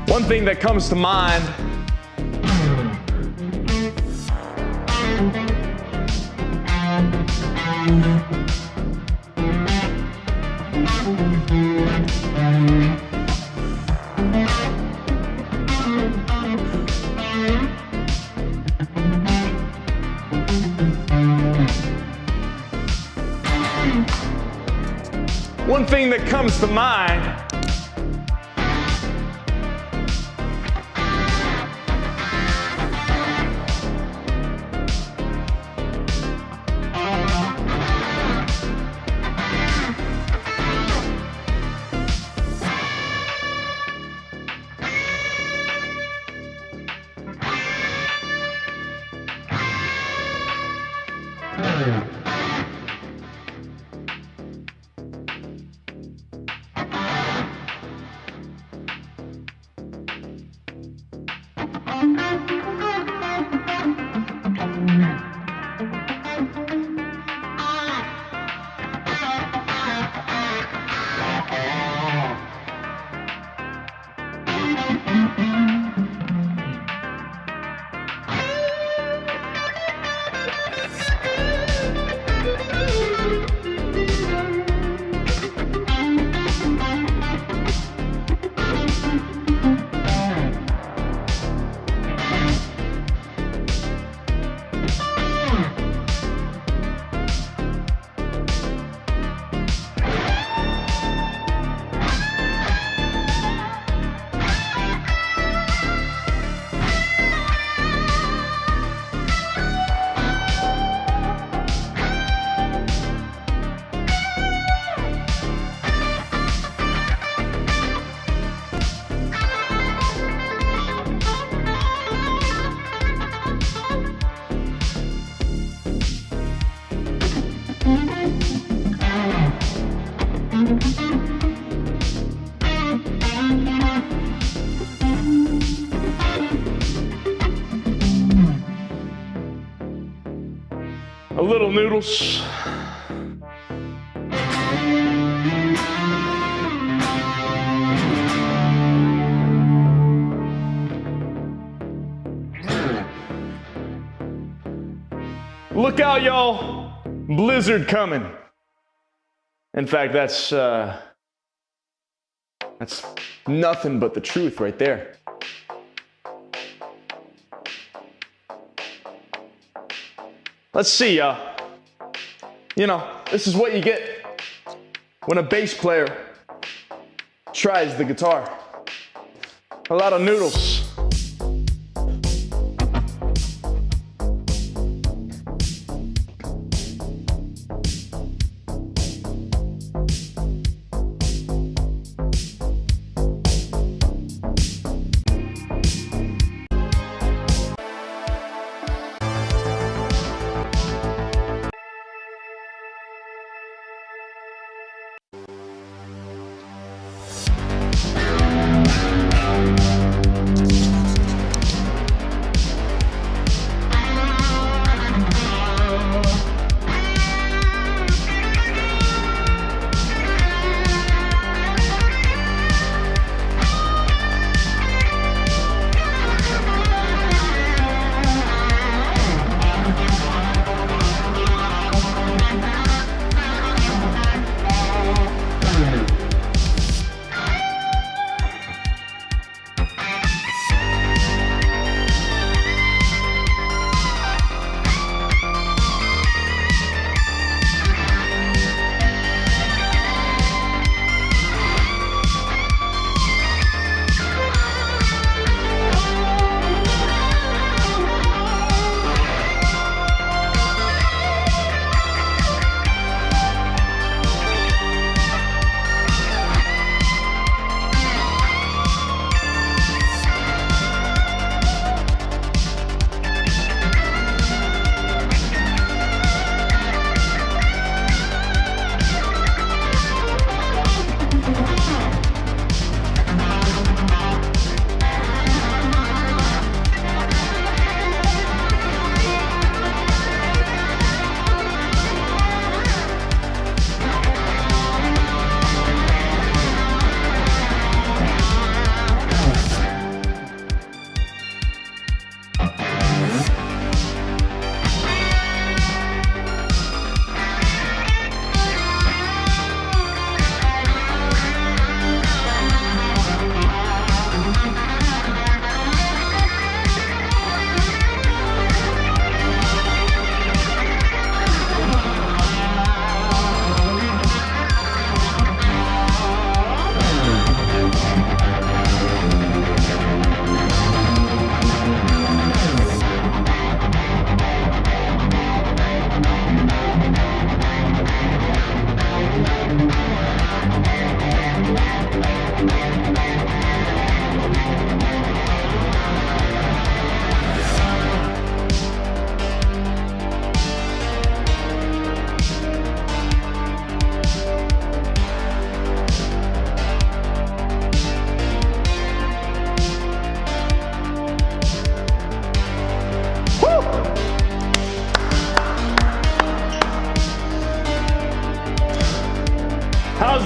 One thing that comes to mind One thing that comes to mind a little noodles. Look out, y'all. Blizzard coming. In fact, that's nothing but the truth right there. Let's see, y'all. You know, this is what you get when a bass player tries the guitar. A lot of noodles.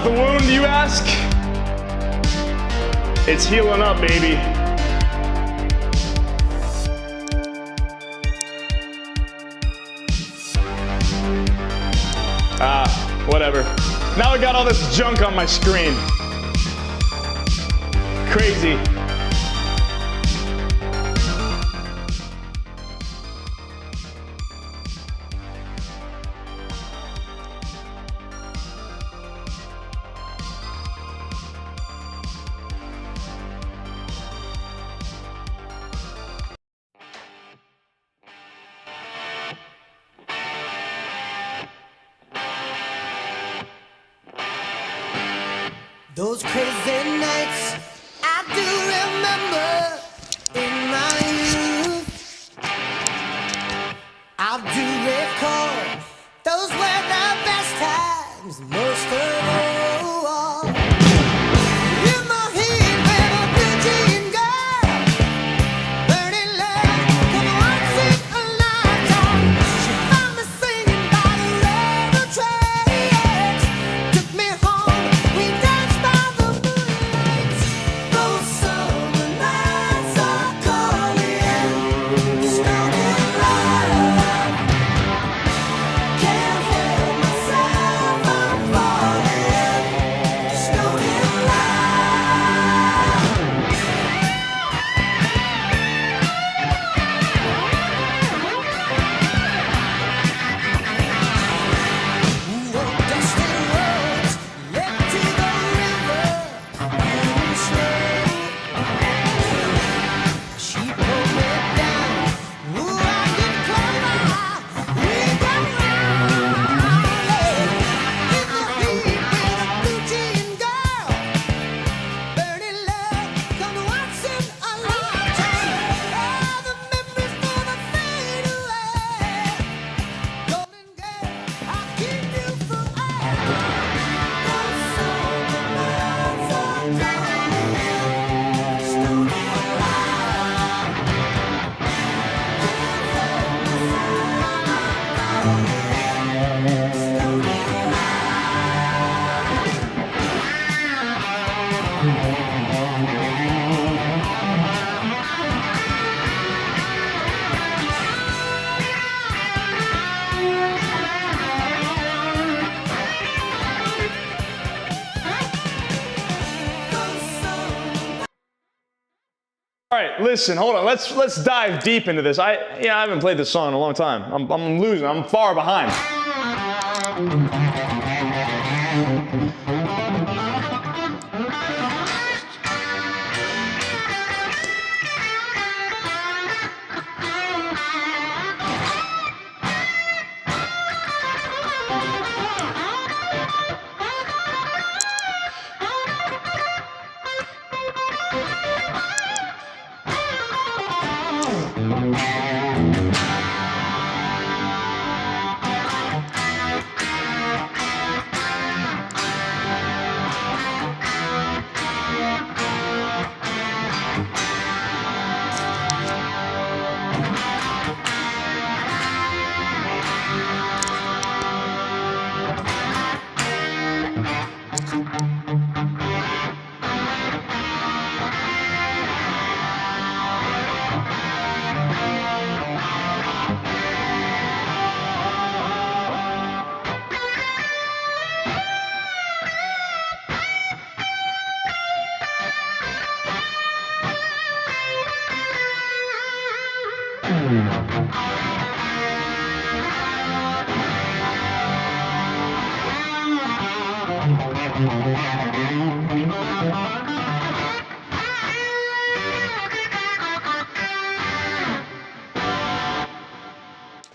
the wound, you ask? It's healing up, baby. Whatever. Now I got all this junk on my screen. Crazy. Those crazy nights I do remember in my youth. I do recall those were the best times, most of all. In my head, with a blue jean girl, burning love, come once in a lifetime. She found me singing by the railroad tracks, took me home, we danced by the moonlight. Those summer nights are calling, snowed in love. Can't help myself, I'm falling, snowed in love. Dusty roads led to the river in snow. She pulled me down. Ooh, I get closer. We go rolling in the heat with a blue jean girl. Burning love, come once in a lifetime. All the memories never fade away. Golden girl, I'll keep you forever. Those summer nights are calling, snowed in love. Can't help myself, I'm falling, snowed in love. All right, listen, hold on. Let's dive deep into this. I haven't played this song in a long time. I'm losing. I'm far behind.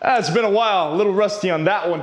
It's been a while, a little rusty on that one.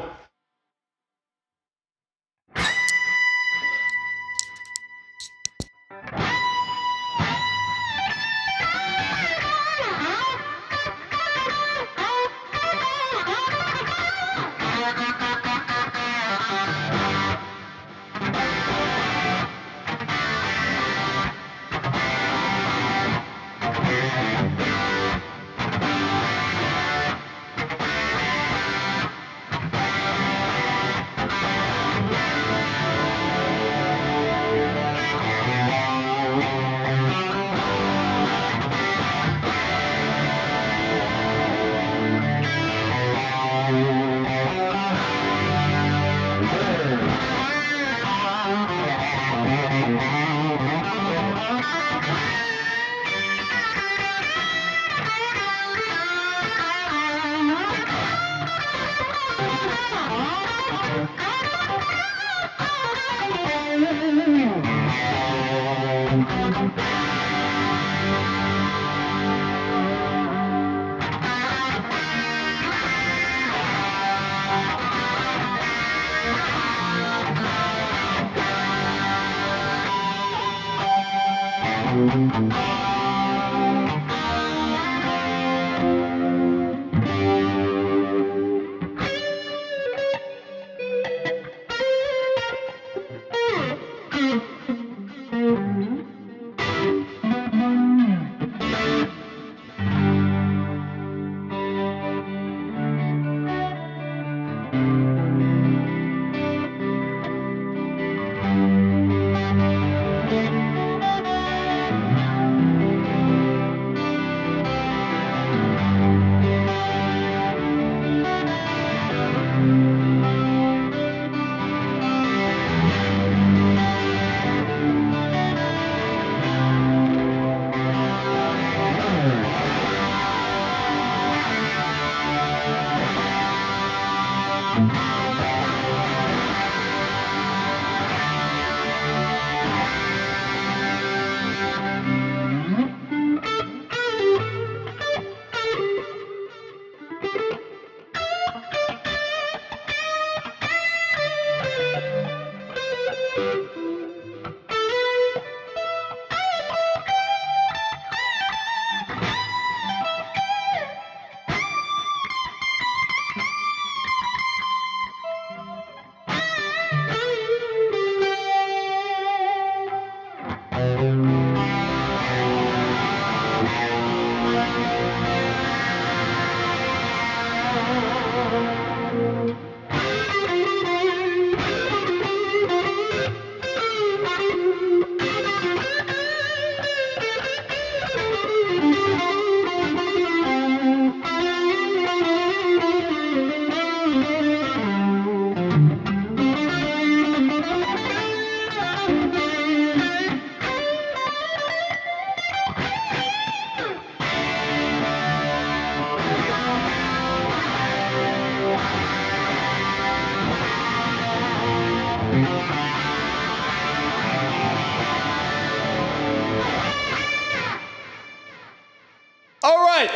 All right.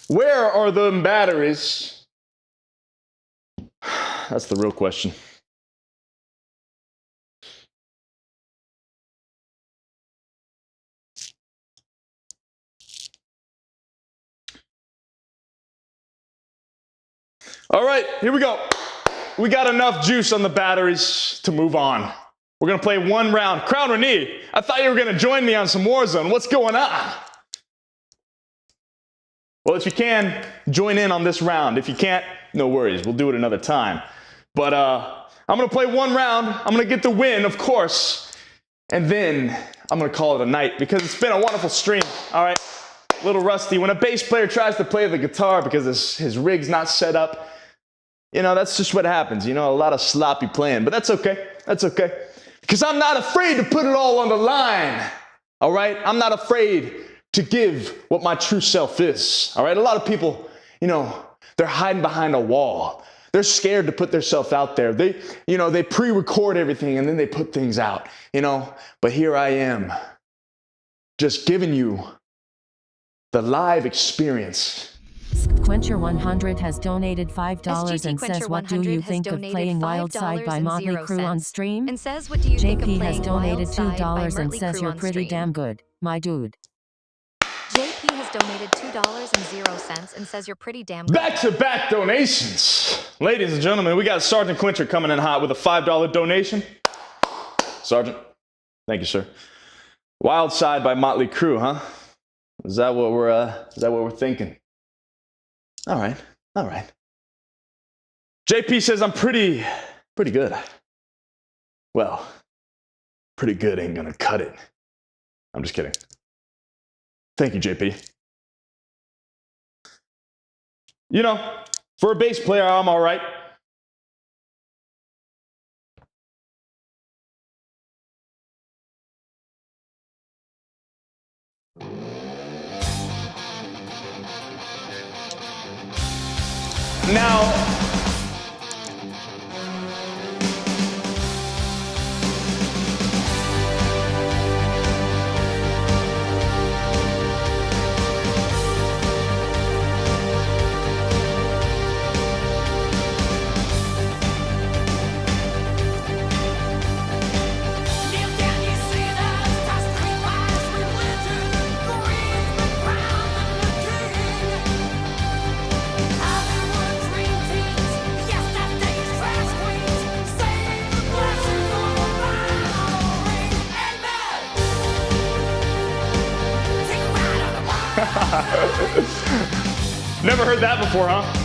Where are the batteries? That's the real question. All right, here we go. We got enough juice on the batteries to move on. We're gonna play one round. Crown Rikki, I thought you were gonna join me on some Warzone. What's going on? Well, if you can, join in on this round. If you can't, no worries. We'll do it another time. But I'm gonna play one round. I'm gonna get the win, of course. And then I'm gonna call it a night because it's been a wonderful stream. All right, a little rusty. When a bass player tries to play the guitar because his rig's not set up, you know, that's just what happens. You know, a lot of sloppy playing, but that's okay. That's okay. Because I'm not afraid to put it all on the line. All right, I'm not afraid to give what my true self is. All right, a lot of people, you know, they're hiding behind a wall. They're scared to put themselves out there. They pre-record everything and then they put things out, you know. But here I am, just giving you the live experience. Quencher 100 has donated $5 and says, "What do you think of playing Wild Side by Motley Crue on stream?" And says, "What do you think of JP has playing donated Wild Side by $2 and Motley says, Crue "You're on pretty stream?" damn good, my dude." JP has donated $2.00 and says, "You're pretty damn good." Back-to-back donations. Ladies and gentlemen, we got Sergeant Quencher coming in hot with a $5 donation. Sergeant, thank you, sir. Wild Side by Motley Crue, huh? Is that what we're thinking? All right, all right. JP says I'm pretty good. Well, pretty good ain't gonna cut it. I'm just kidding. Thank you, JP. You know, for a bass player, I'm all right. Now, never heard that before, huh?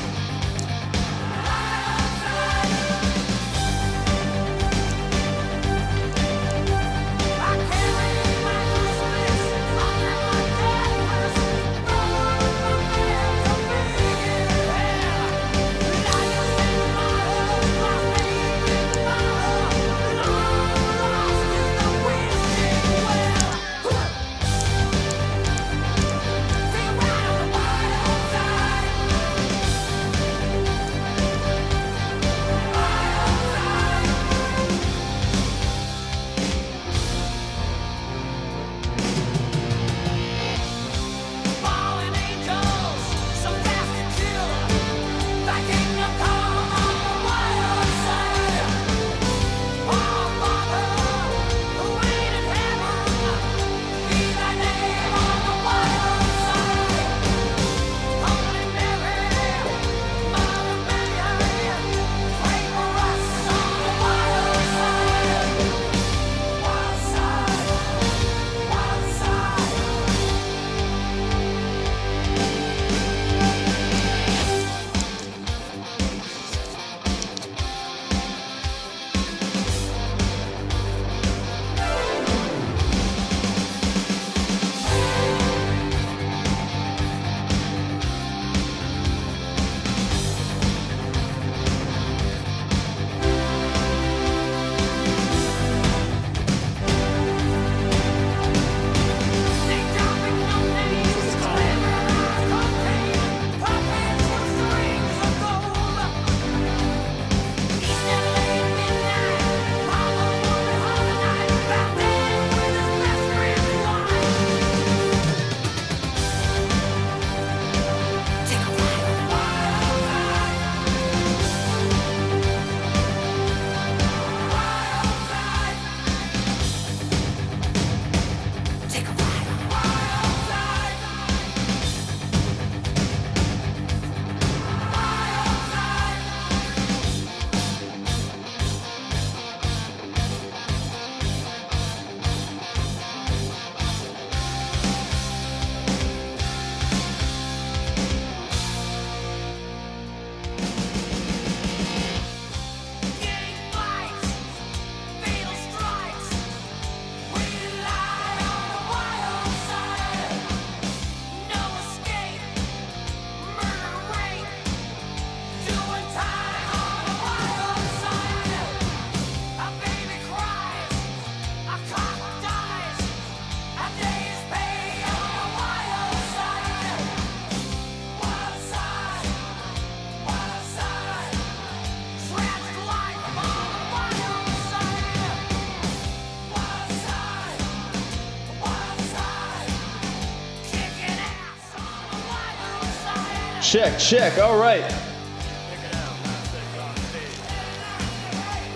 Check, all right.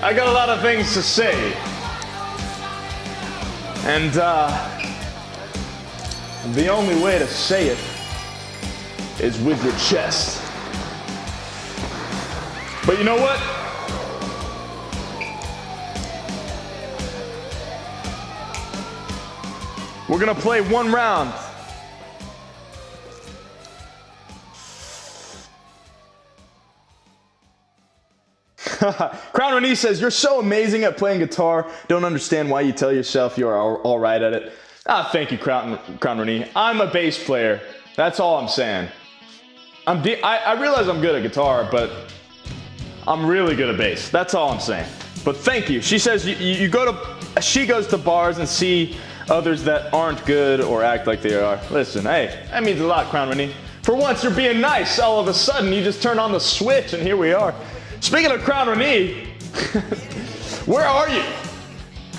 I got a lot of things to say. And the only way to say it is with your chest. But you know what? We're gonna play one round. Crown Renee says, you're so amazing at playing guitar. Don't understand why you tell yourself you're all right at it. Thank you, Crown Renee. I'm a bass player. That's all I'm saying. I realize I'm good at guitar, but I'm really good at bass. That's all I'm saying. But thank you. She says she goes to bars and see others that aren't good or act like they are. Listen, hey, that means a lot, Crown Renee. For once, you're being nice. All of a sudden, you just turn on the switch, and here we are. Speaking of Crown Renee, where are you?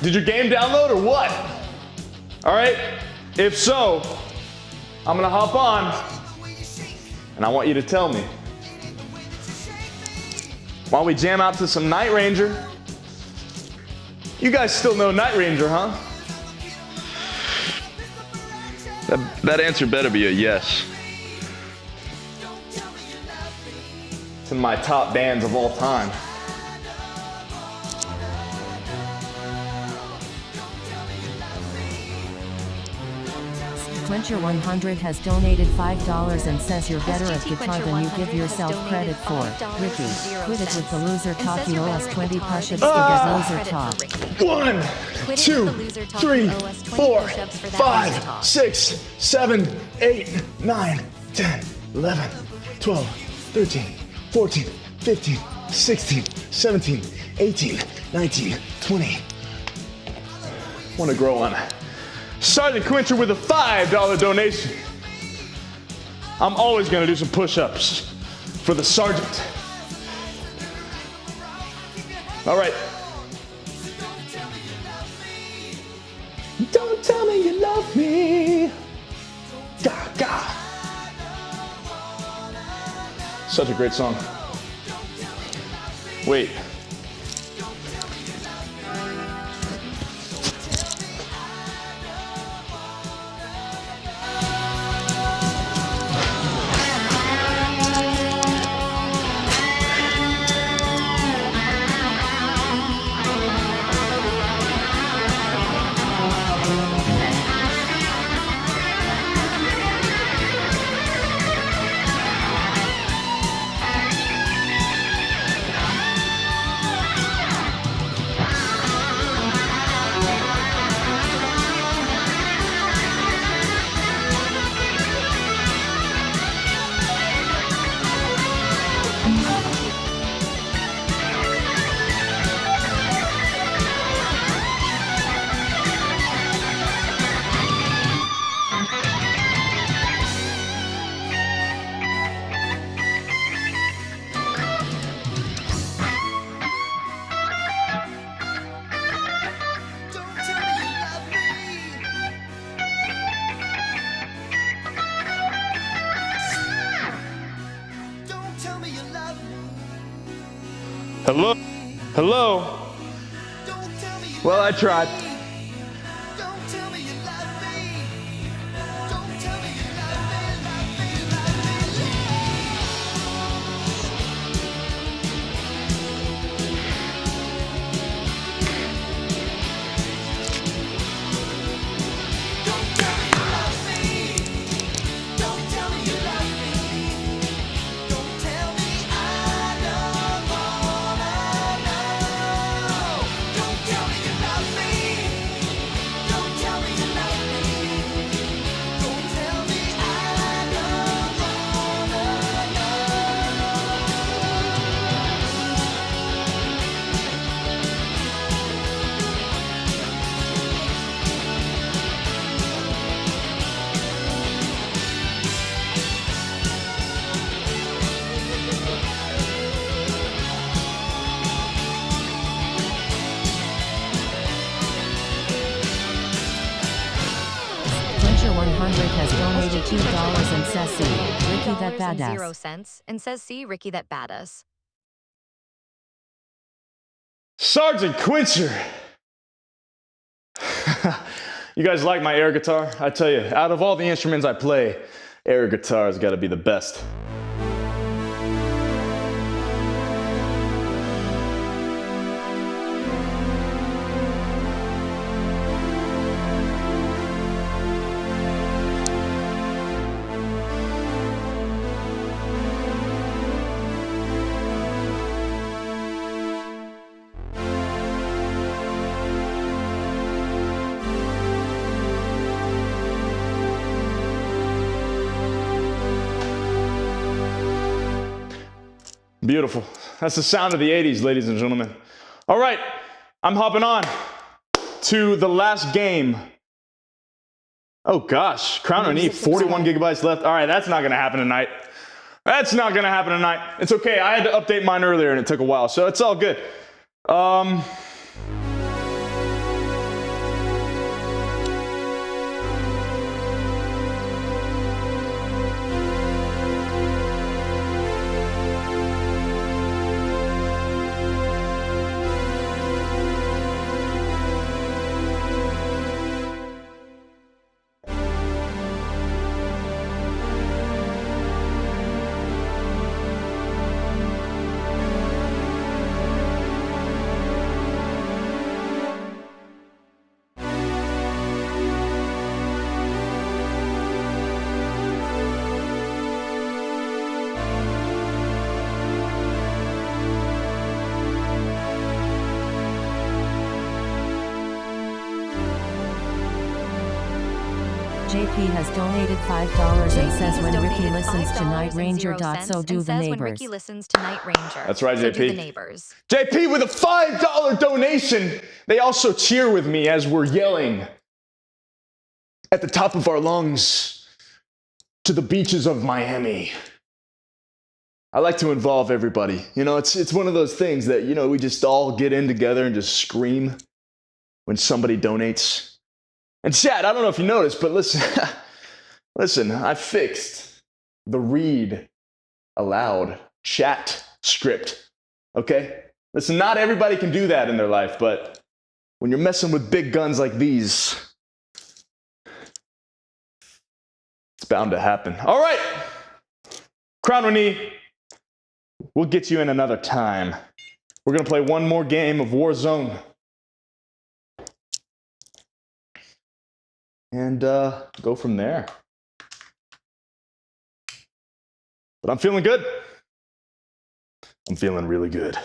Did your game download or what? All right, if so, I'm gonna hop on, and I want you to tell me. Why don't we jam out to some Night Ranger? You guys still know Night Ranger, huh? That answer better be a yes. It's in my top bands of all time. Quencher100 has donated $5 and says you're better at guitar than you give yourself credit for. Ricky, quit it with the loser talk. You owe us 20 push-ups to get loser talk. 1, 2, 3, 4, 5, 6, 7, 8, 9, 10, 11, 12, 13, 14, 15, 16, 17, 18, 19, 20. Want to grow on it. Sergeant Quencher with a $5 donation. I'm always going to do some push-ups for the sergeant. All right. Don't tell me you love me. Gaga. Such a great song. Wait. Hello? Hello? Well, I tried. Has donated $2 and says see, Rikki that badass. 0 cents and says see Rikki that badass. Sergeant Quencher. You guys like my air guitar? I tell you, out of all the instruments I play, air guitar has got to be the best. Beautiful. That's the sound of the 80s, ladies and gentlemen. All right, I'm hopping on to the last game. Oh gosh, Crown and Eve, 41 gigabytes left. All right, that's not gonna happen tonight. That's not gonna happen tonight. It's okay, I had to update mine earlier and it took a while, so it's all good. JP has donated $5 and says when Rikki listens to Night Ranger. So do the neighbors. Rikki listens to Night Ranger. That's right, so JP. do the neighbors. JP with a $5 donation. They also cheer with me as we're yelling at the top of our lungs to the beaches of Miami. I like to involve everybody. You know, it's one of those things that, you know, we just all get in together and just scream when somebody donates. And chat, I don't know if you noticed, but listen, listen, I fixed the read aloud chat script, okay? Listen, not everybody can do that in their life, but when you're messing with big guns like these, it's bound to happen. All right, Crown Renee, we'll get you in another time. We're gonna play one more game of Warzone. And go from there. But I'm feeling good. I'm feeling really good.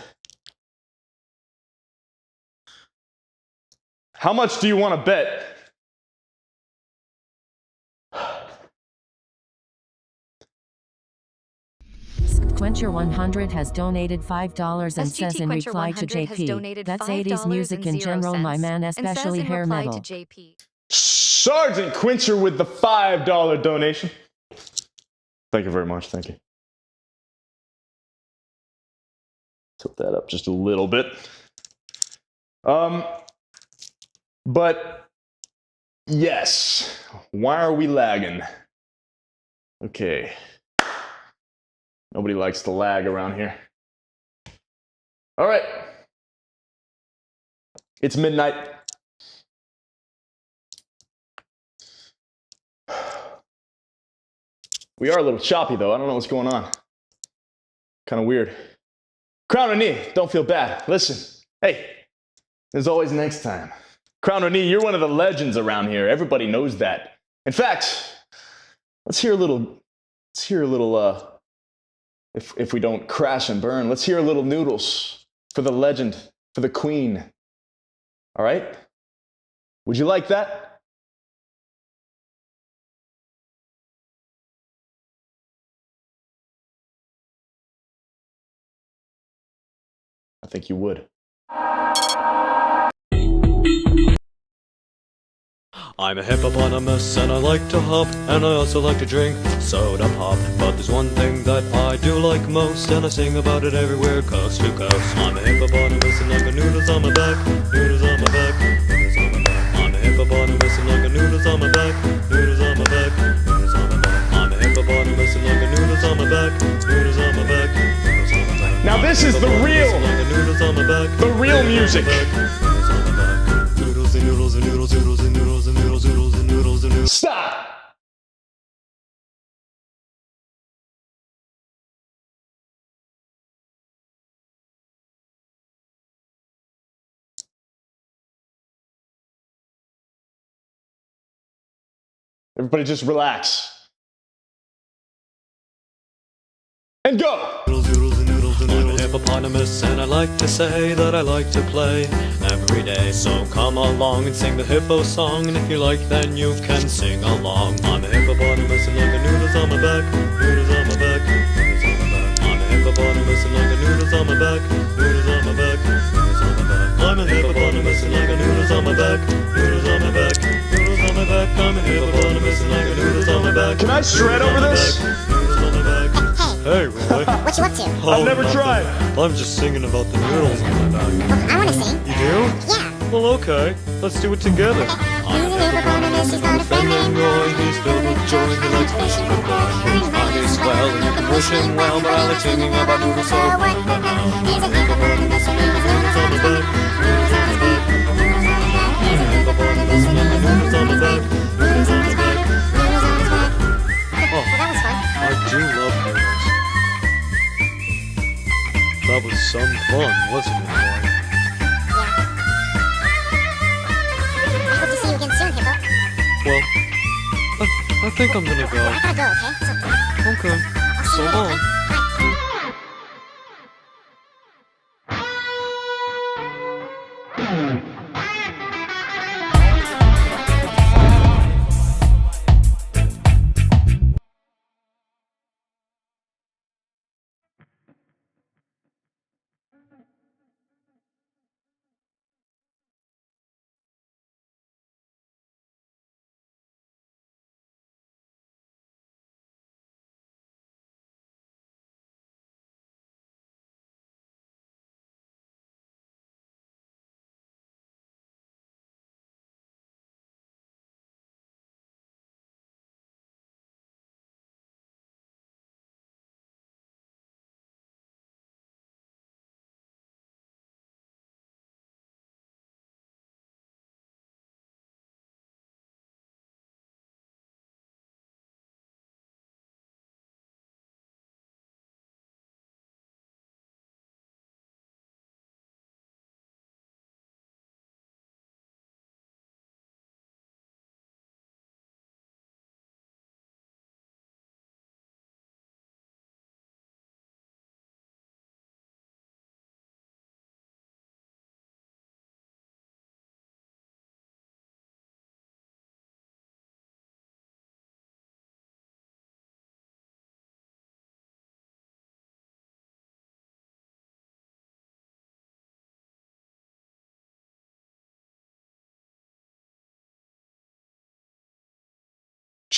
How much do you want to bet? Quencher100 has donated $5 and says in reply to JP, that's 80s music in general, my man, especially hair metal. Sergeant Quencher with the $5 donation. Thank you very much, thank you. Tilt that up just a little bit. But yes, why are we lagging? Okay. Nobody likes to lag around here. All right. It's midnight. We are a little choppy though. I don't know what's going on. Kind of weird. Crown Renee, don't feel bad. Listen, hey, there's always next time. Crown Renee, you're one of the legends around here. Everybody knows that. In fact, let's hear a little, if we don't crash and burn, let's hear a little noodles for the legend, for the queen. All right? Would you like that? I think you would. I'm a hippopotamus and I like to hop, and I also like to drink soda pop. But there's one thing that I do like most, and I sing about it everywhere, coast to coast. I'm a hippopotamus and I got noodles on my back, noodles on my back, noodles on my back. I'm a hippopotamus and I got noodles on my back, noodles on my back, noodles on my back. I'm a hippopotamus and I got noodles on my back, noodles on my back, noodles on my back. Now this is the real music. Noodles and noodles and noodles, noodles and noodles and noodles, noodles and noodles and noodles. Stop! Everybody just relax. And go! I'm a hippopotamus and I like to say that I like to play every day. So come along and sing the hippo song, and if you like then you can sing along. I'm a hippopotamus and I got noodles on my back, noodles on my back, noodles on my back. I'm a hippopotamus and I got noodles on my back, noodles on my back, noodles on my back. I'm a hippopotamus and I got noodles on my back, noodles on my back, noodles on my back. I'm a hippopotamus and I got noodles on my back. Can I shred over this? Noodles on my back. Hey, Roy. What you up to? I've never tried. I'm just singing about the noodles on my back. I wanna sing. You do? Yeah. Well, okay. Let's do it together. He's an hippopotamus, he's got a friend named Roy, he's filled with joy, he likes fishing and flying. I do swell, and you can wish him well, but I like singing about noodles so well. He's a hippopotamus, and he has noodles on his back. Noodles on his back. Noodles on his back. He's a hippopotamus, and he has noodles on his back. Noodles on his back. Noodles on his back. Oh, That was fun. I do love noodles. That was some fun, wasn't it, Roy? Yeah. I hope to see you again soon, Hippo. Well, I think I'm gonna go. I gotta go, okay? Okay. I'll see So you later, long. okay? Bye.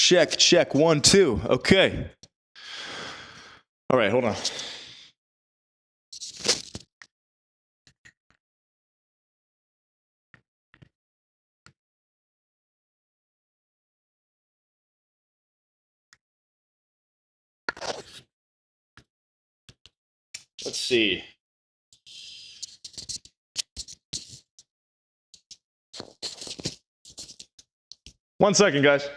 Check, check, 1, 2. Okay. All right, hold on. Let's see. One second, guys.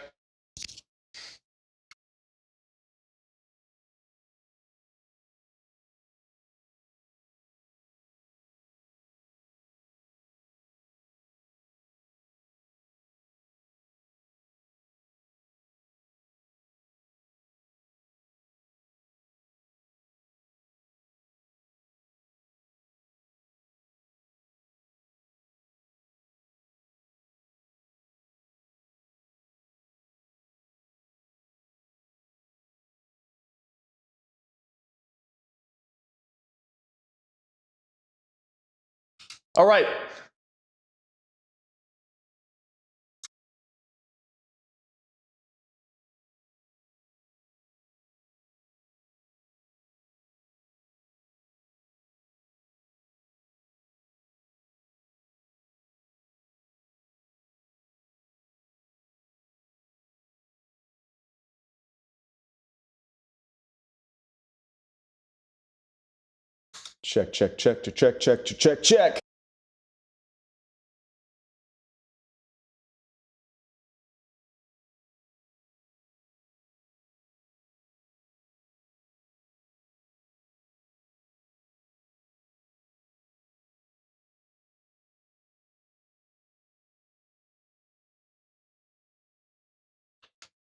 All right. Check, check, check, check, check, check, check, check.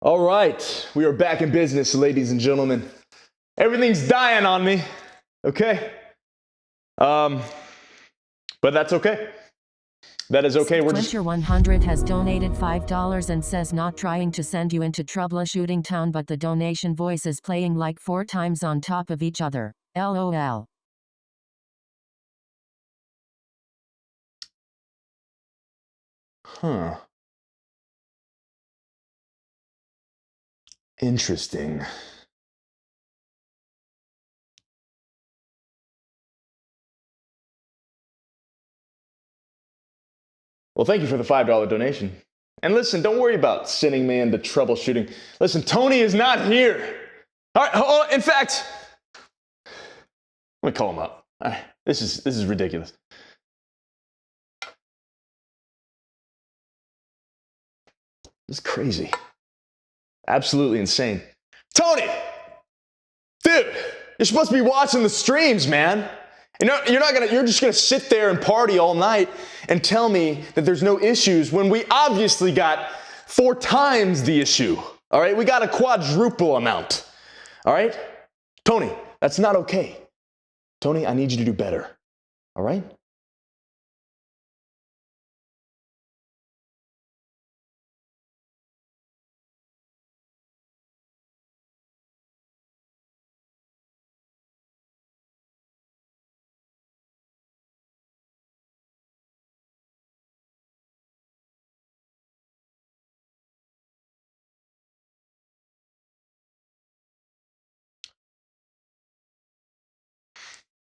All right, we are back in business, ladies and gentlemen. Everything's dying on me, okay? But that's okay. That is okay. We're just... Clincher100 has donated $5 and says not trying to send you into troubleshooting town, but the donation voice is playing like 4 times on top of each other. LOL. Huh. Interesting. Well, thank you for the $5 donation. And listen, don't worry about sending me into troubleshooting. Listen, Tony is not here. All right, oh, in fact, let me call him up. All right, this is ridiculous. This is crazy. Absolutely insane. Tony! Dude, you're supposed to be watching the streams, man. You're just gonna sit there and party all night and tell me that there's no issues when we obviously got 4 times the issue. All right, we got a quadruple amount. All right? Tony, that's not okay. Tony, I need you to do better. All right?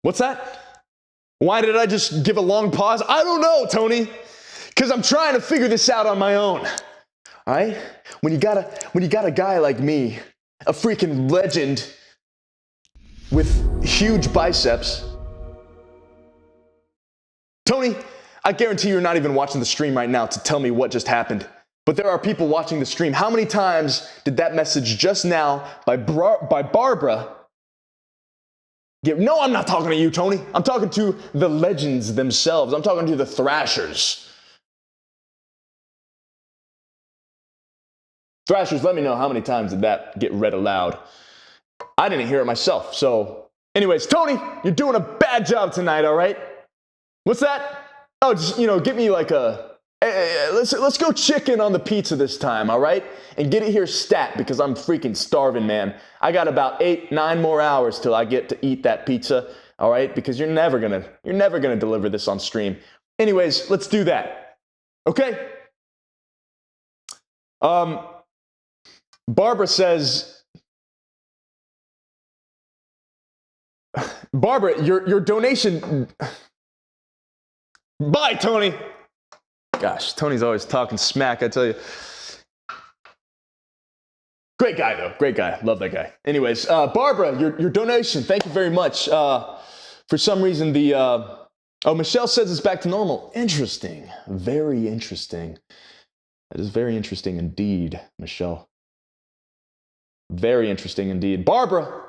What's that? Why did I just give a long pause? I don't know, Tony. Because I'm trying to figure this out on my own. All right? When you got a guy like me, a freaking legend with huge biceps. Tony, I guarantee you're not even watching the stream right now to tell me what just happened. But there are people watching the stream. How many times did that message just now by Barbara No, I'm not talking to you, Tony. I'm talking to the legends themselves. I'm talking to the Thrashers. Thrashers, let me know how many times did that get read aloud. I didn't hear it myself. So, anyways, Tony, you're doing a bad job tonight, all right? What's that? Oh, just, get me like a... Let's go chicken on the pizza this time, all right? And get it here stat because I'm freaking starving, man. I got about 8-9 more hours till I get to eat that pizza, all right? Because you're never gonna deliver this on stream. Anyways, let's do that. Okay? Barbara says, Barbara, your donation. Bye, Tony. Gosh, Tony's always talking smack, I tell you. Great guy, though. Great guy. Love that guy. Anyways, Barbara, your donation. Thank you very much. For some reason, Michelle says it's back to normal. Interesting. Very interesting. That is very interesting indeed, Michelle. Very interesting indeed. Barbara,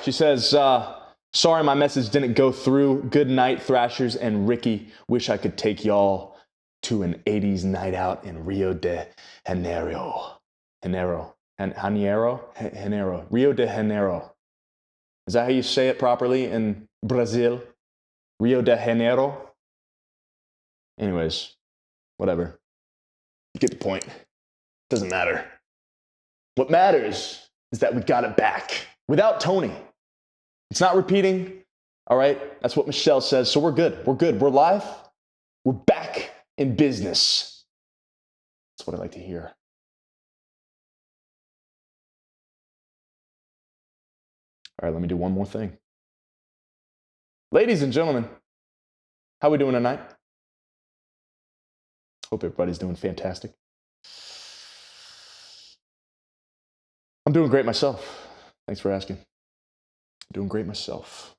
she says, sorry my message didn't go through. Good night, Thrashers and Rikki. Wish I could take y'all to an 80s night out in Rio de Janeiro. Janeiro. Rio de Janeiro. Is that how you say it properly in Brazil? Rio de Janeiro? Anyways, whatever. You get the point. Doesn't matter. What matters is that we got it back. Without Tony. It's not repeating. All right? That's what Michelle says. So we're good. We're good. We're live. We're back in business. That's what I like to hear. All right, let me do one more thing. Ladies and gentlemen, how we doing tonight? Hope everybody's doing fantastic. I'm doing great myself. Thanks for asking. Doing great myself.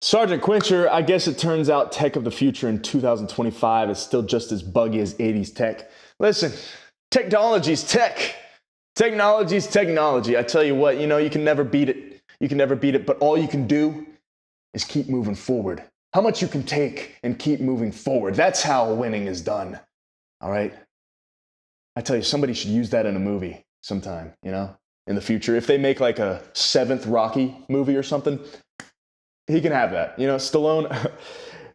Sergeant Quencher, I guess it turns out tech of the future in 2025 is still just as buggy as 80s tech. Listen, technology's tech. Technology's technology. I tell you what, you can never beat it. You can never beat it, but all you can do is keep moving forward. How much you can take and keep moving forward. That's how winning is done. All right? I tell you, somebody should use that in a movie sometime, in the future. If they make like a 7th Rocky movie or something, he can have that. Stallone,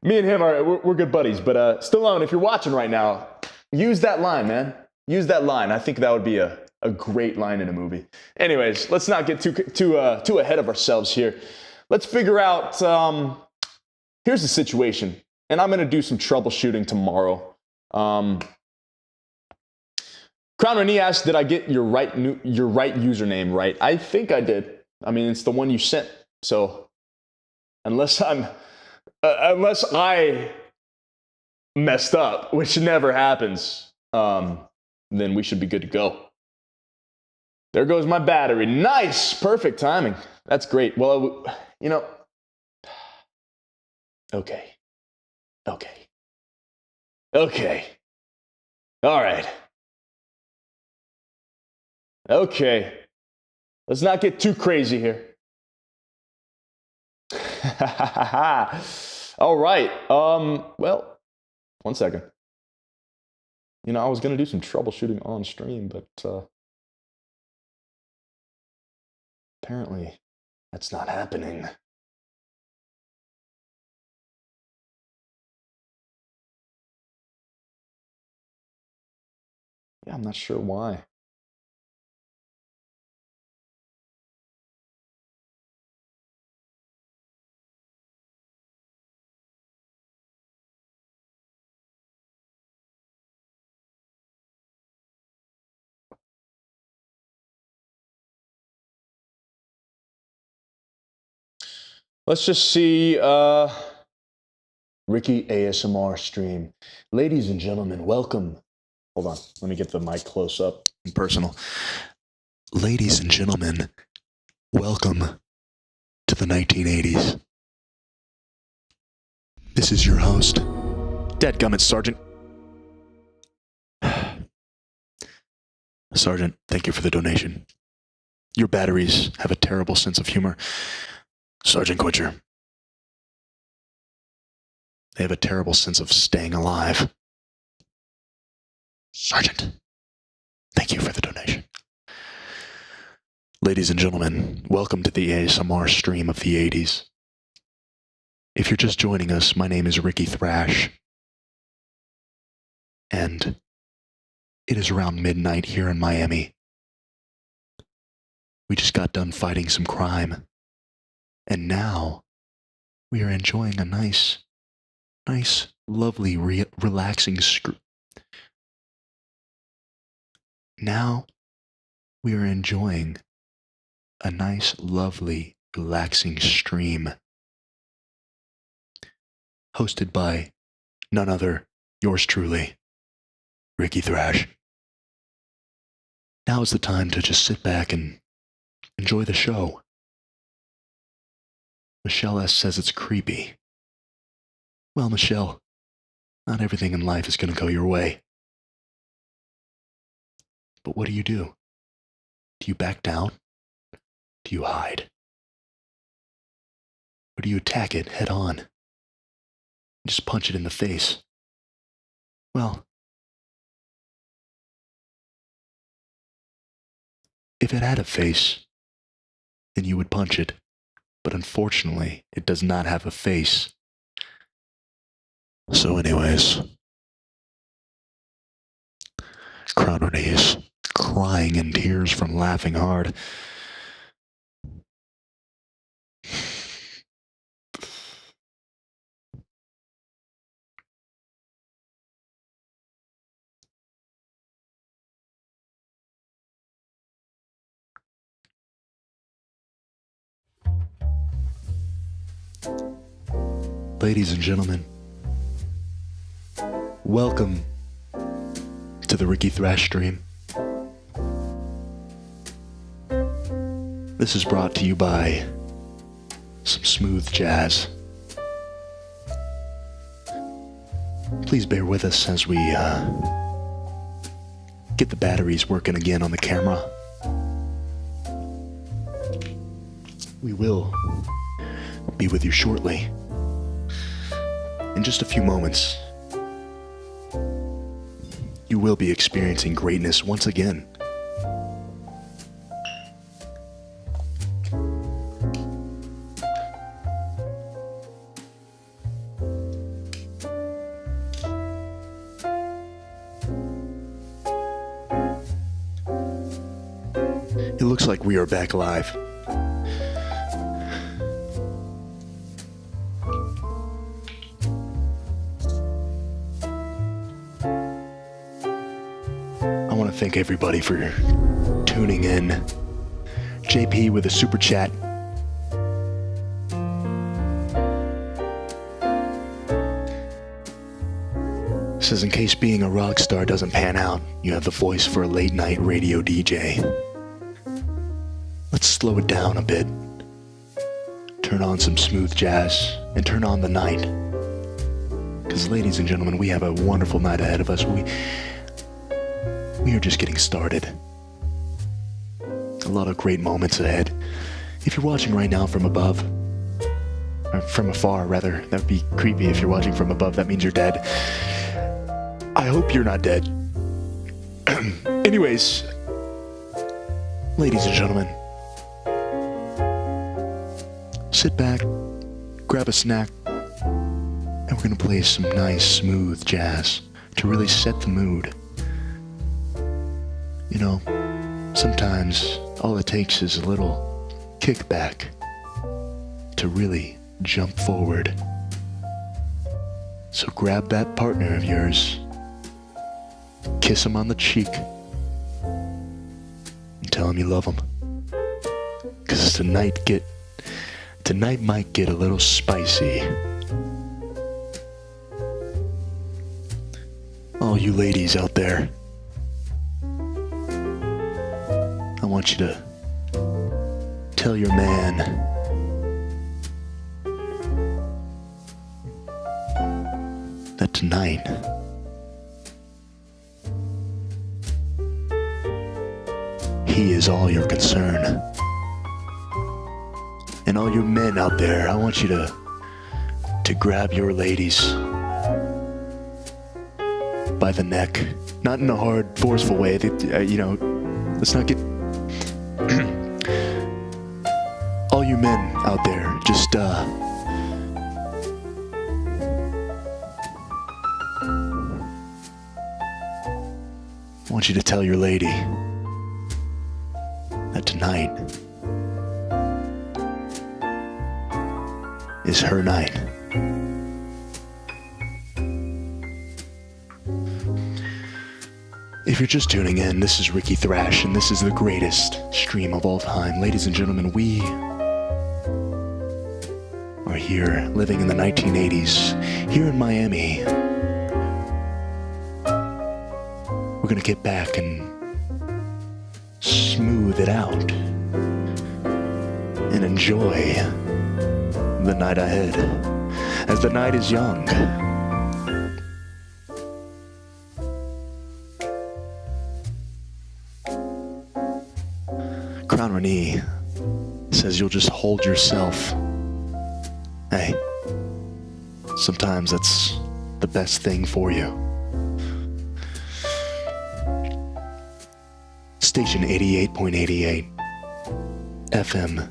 me and him, we're good buddies. But Stallone, if you're watching right now, use that line, man. Use that line. I think that would be a great line in a movie. Anyways, let's not get too ahead of ourselves here. Let's figure out, here's the situation. And I'm going to do some troubleshooting tomorrow. Crown Renee asked, did I get your right username right? I think I did. I mean, it's the one you sent. So unless I messed up, which never happens, then we should be good to go. There goes my battery. Nice, perfect timing. That's great. Well, okay. All right. Okay. Let's not get too crazy here. All right. Well, one second. I was going to do some troubleshooting on stream, but apparently that's not happening. Yeah, I'm not sure why. Let's just see, Rikki ASMR stream. Ladies and gentlemen, welcome. Hold on, let me get the mic close up and personal. Ladies and gentlemen, welcome to the 1980s. This is your host, Dadgummit Sergeant. Sergeant, thank you for the donation. Your batteries have a terrible sense of humor. Sergeant Quencher, They have a terrible sense of staying alive. Sergeant, thank you for the donation. Ladies and gentlemen, welcome to the ASMR stream of the 80s. If you're just joining us, my name is Rikki Thrash, and it is around midnight here in Miami. We just got done fighting some crime, and now we are enjoying a nice, lovely, relaxing Now we are enjoying a nice, lovely, relaxing stream hosted by none other, yours truly, Rikki Thrash. Now is the time to just sit back and enjoy the show. Michelle S. says it's creepy. Well, Michelle, not everything in life is going to go your way. But what do? Do you back down? Do you hide? Or do you attack it head on? Just punch it in the face? Well, if it had a face, then you would punch it. But unfortunately, it does not have a face. So anyways, crown her knees, crying in tears from laughing hard. Ladies and gentlemen, welcome to the Rikki Thrash stream. This is brought to you by some smooth jazz. Please bear with us as we get the batteries working again on the camera. We will be with you shortly. In just a few moments, you will be experiencing greatness once again. It looks like we are back live. Thank everybody for tuning in. JP with a super chat. Says, in case being a rock star doesn't pan out, you have the voice for a late night radio DJ. Let's slow it down a bit. Turn on some smooth jazz and turn on the night. Because ladies and gentlemen, we have a wonderful night ahead of us. We are just getting started. A lot of great moments ahead. If you're watching right now from above, or from afar rather, that would be creepy. If you're watching from above, that means you're dead. I hope you're not dead. Anyways, ladies and gentlemen, sit back, grab a snack, and we're gonna play some nice smooth jazz to really set the mood. You know, sometimes all it takes is a little kickback to really jump forward. So grab that partner of yours, kiss him on the cheek, and tell him you love him. 'Cause tonight might get a little spicy. All you ladies out there, I want you to tell your man that tonight he is all your concern. And all you men out there, I want you to to grab your ladies by the neck. Not in a hard, forceful way. Let's not get... All you men out there, just, I want you to tell your lady that tonight is her night. If you're just tuning in, this is Rikki Thrash, and this is the greatest stream of all time. Ladies and gentlemen, we are here, living in the 1980s, here in Miami. We're gonna get back and smooth it out and enjoy the night ahead, as the night is young. Crown Renee says you'll just hold yourself. Hey, sometimes that's the best thing for you. Station 88.88 FM.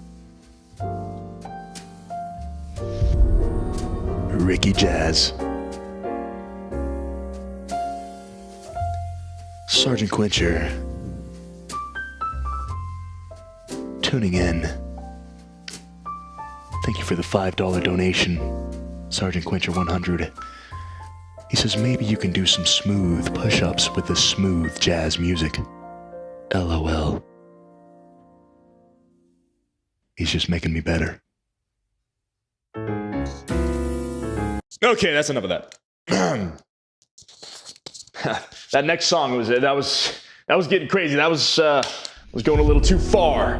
Rikki Jazz. Sergeant Quencher tuning in. Thank you for the $5 donation, Sergeant Quencher 100. He says maybe you can do some smooth push-ups with the smooth jazz music. LOL. He's just making me better. Okay, that's enough of that. That next song was getting crazy. That was going a little too far.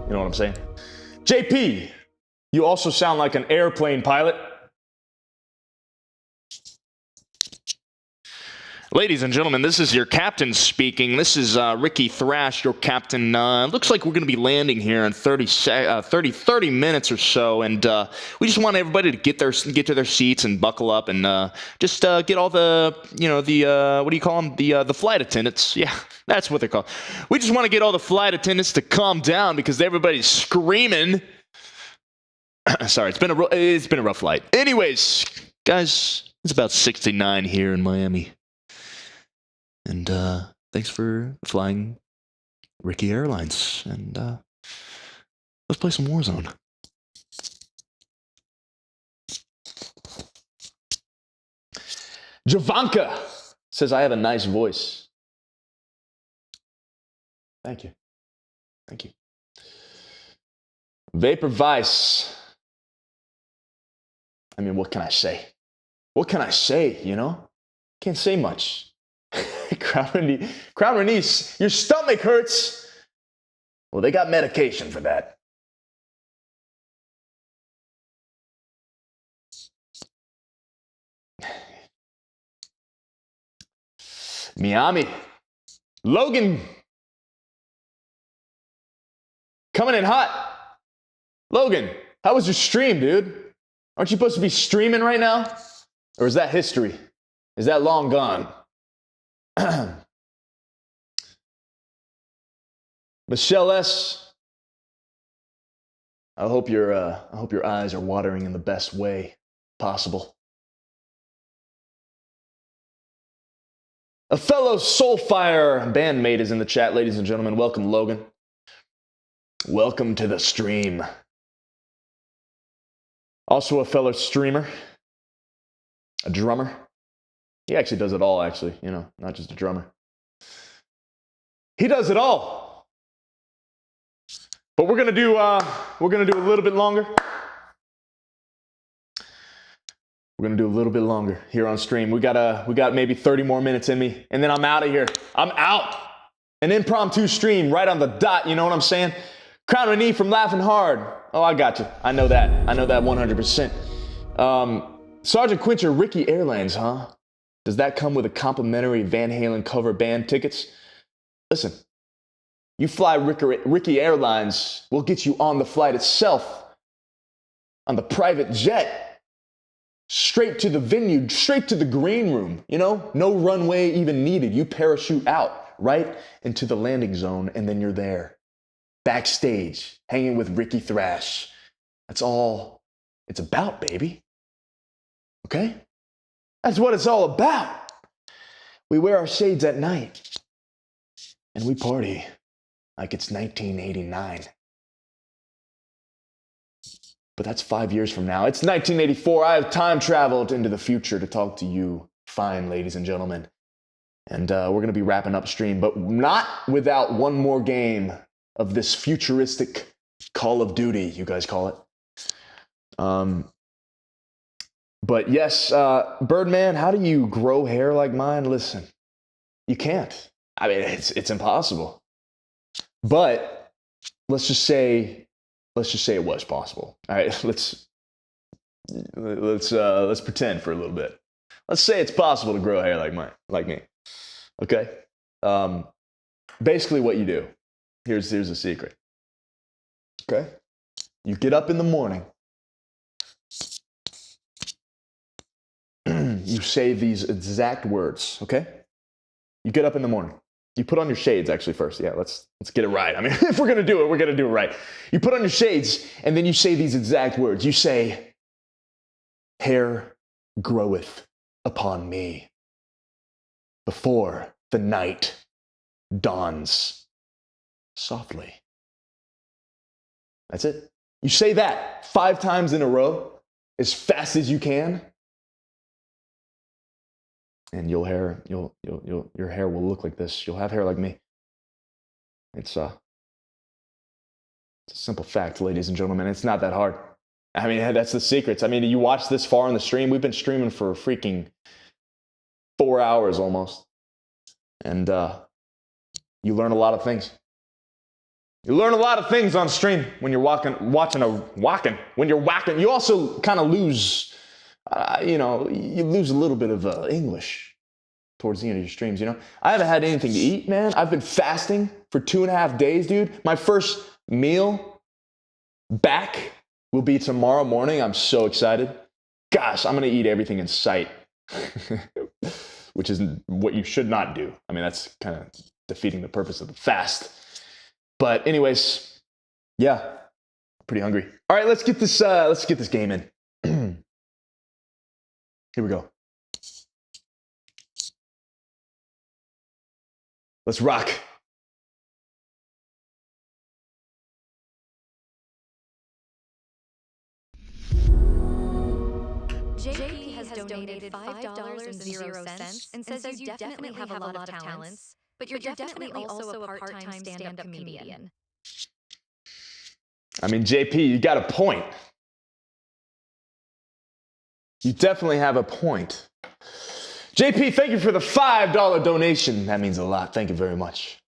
You know what I'm saying? JP, you also sound like an airplane pilot. Ladies and gentlemen, this is your captain speaking. This is Rikki Thrash, your captain. Looks like we're going to be landing here in 30 minutes or so, and we just want everybody to get to their seats and buckle up and just get all the, what do you call them? The flight attendants. Yeah, that's what they're called. We just want to get all the flight attendants to calm down because everybody's screaming. Sorry, it's been a rough flight. Anyways, guys, it's about 69 here in Miami. And thanks for flying Rikki Airlines. And let's play some Warzone. Javanka says I have a nice voice. Thank you. Thank you. Vapor Vice. I mean, what can I say? What can I say, Can't say much. Crown Renee, your stomach hurts. Well, they got medication for that. Miami. Logan. Coming in hot. Logan, how was your stream, dude? Aren't you supposed to be streaming right now? Or is that history? Is that long gone? Michelle S. I hope your eyes are watering in the best way possible. A fellow Soulfire bandmate is in the chat, ladies and gentlemen. Welcome, Logan. Welcome to the stream. Also a fellow streamer, a drummer. He actually does it all, not just a drummer. He does it all. But we're gonna do a little bit longer. We're gonna do a little bit longer here on stream. We got maybe 30 more minutes in me, and then I'm out of here. I'm out. An impromptu stream right on the dot. You know what I'm saying? Crown Renee from Laughing Hard. Oh, I got you. I know that 100%. Sergeant Quencher, Rikki Airlines, huh? Does that come with a complimentary Van Halen cover band tickets? Listen, you fly Rikki Airlines, we'll get you on the flight itself, on the private jet, straight to the venue, straight to the green room, you know? No runway even needed. You parachute out right into the landing zone, and then you're there, backstage, hanging with Rikki Thrash. That's all it's about, baby. Okay? That's what it's all about. We wear our shades at night, and we party like it's 1989. But that's 5 years from now. It's 1984. I have time traveled into the future to talk to you, fine ladies and gentlemen. And we're going to be wrapping up stream, but not without one more game of this futuristic Call of Duty, you guys call it. But yes, Birdman, how do you grow hair like mine? Listen, you can't. I mean, it's impossible. But let's just say it was possible. All right, let's pretend for a little bit. Let's say it's possible to grow hair like me. Okay. Basically, what you do. Here's a secret. Okay. You get up in the morning. You say these exact words. Okay. You get up in the morning. You put on your shades actually first. Yeah, let's get it right. I mean, if we're gonna do it, we're gonna do it right. You put on your shades, and then you say these exact words. You say, "Hair groweth upon me before the night dawns softly." That's it. You say that 5 times in a row, as fast as you can, and your hair will look like this. You'll have hair like me. It's a simple fact, ladies and gentlemen. It's not that hard. I mean, that's the secrets. I mean, you watch this far in the stream. We've been streaming for freaking 4 hours almost. And you learn a lot of things. You learn a lot of things on stream when you're when you're whacking. You also kind of lose, you lose a little bit of English towards the end of your streams, you know? I haven't had anything to eat, man. I've been fasting for 2.5 days, dude. My first meal back will be tomorrow morning. I'm so excited. Gosh, I'm going to eat everything in sight, which is what you should not do. I mean, that's kind of defeating the purpose of the fast. But anyways, yeah, pretty hungry. All right, let's get this game in. Here we go. Let's rock. JP has donated $5.00 and says you definitely have a lot of talents, but you're definitely also a part-time stand-up comedian. I mean, JP, you got a point. You definitely have a point. JP, thank you for the $5 donation. That means a lot. Thank you very much.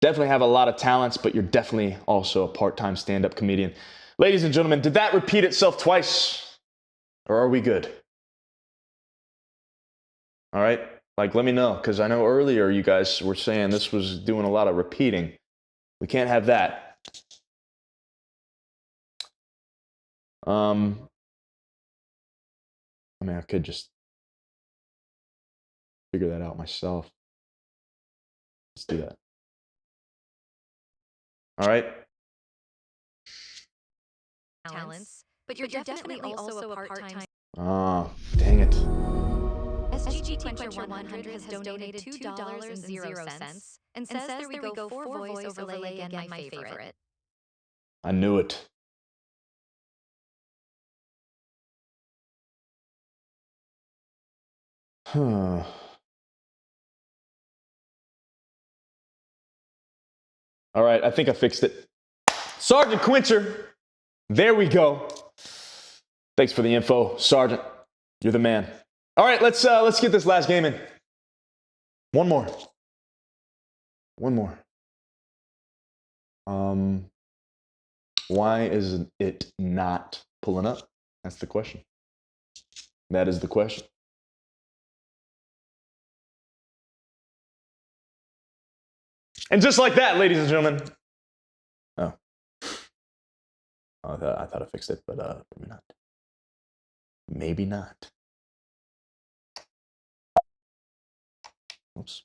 Definitely have a lot of talents, but you're definitely also a part-time stand-up comedian. Ladies and gentlemen, did that repeat itself twice? Or are we good? All right? Like, let me know, because I know earlier you guys were saying this was doing a lot of repeating. We can't have that. I mean, I could just figure that out myself. Let's do that. All right. Talents, but you're definitely also a part-time. Oh, dang it. SGT Quencher 100 has donated $2.00 and says there we go for voice overlay again, my favorite. I knew it. Huh. All right, I think I fixed it. Sergeant Quencher, there we go. Thanks for the info, Sergeant. You're the man. All right, let's get this last game in. One more. Why is it not pulling up? That's the question. That is the question. And just like that, ladies and gentlemen. Oh. I thought I fixed it, but maybe not. Maybe not. Oops.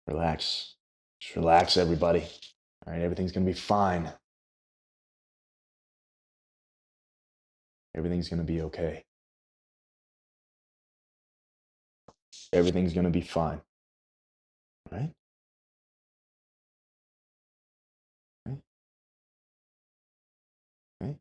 Relax. Just relax, everybody. All right, everything's gonna be fine. Everything's gonna be okay. Everything's gonna be fine. All right? Okay. Okay.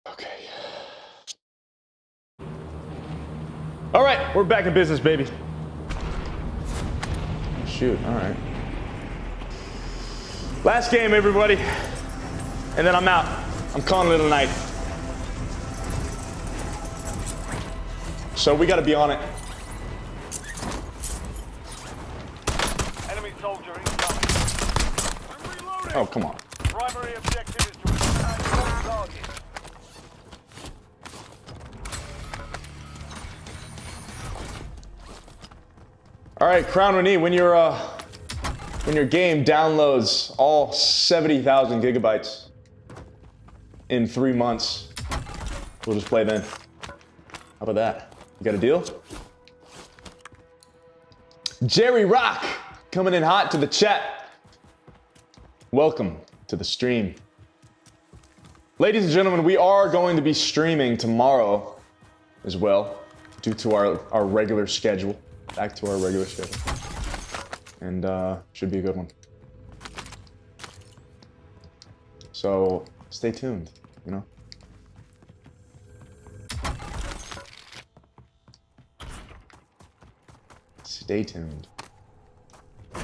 Okay. All right, we're back in business, baby. Oh, shoot, all right. Last game, everybody. And then I'm out. I'm calling it a night. So we gotta be on it. Enemy soldier incoming. I'm reloading. Oh, come on. Primary objective is to eliminate all targets. All right, Crown Renee, when your game downloads all 70,000 gigabytes in 3 months, we'll just play then. How about that? You got a deal? Jerry Rock coming in hot to the chat. Welcome to the stream. Ladies and gentlemen, we are going to be streaming tomorrow as well, due to our regular schedule. Back to our regular schedule. And should be a good one. So stay tuned, you know? Stay tuned. I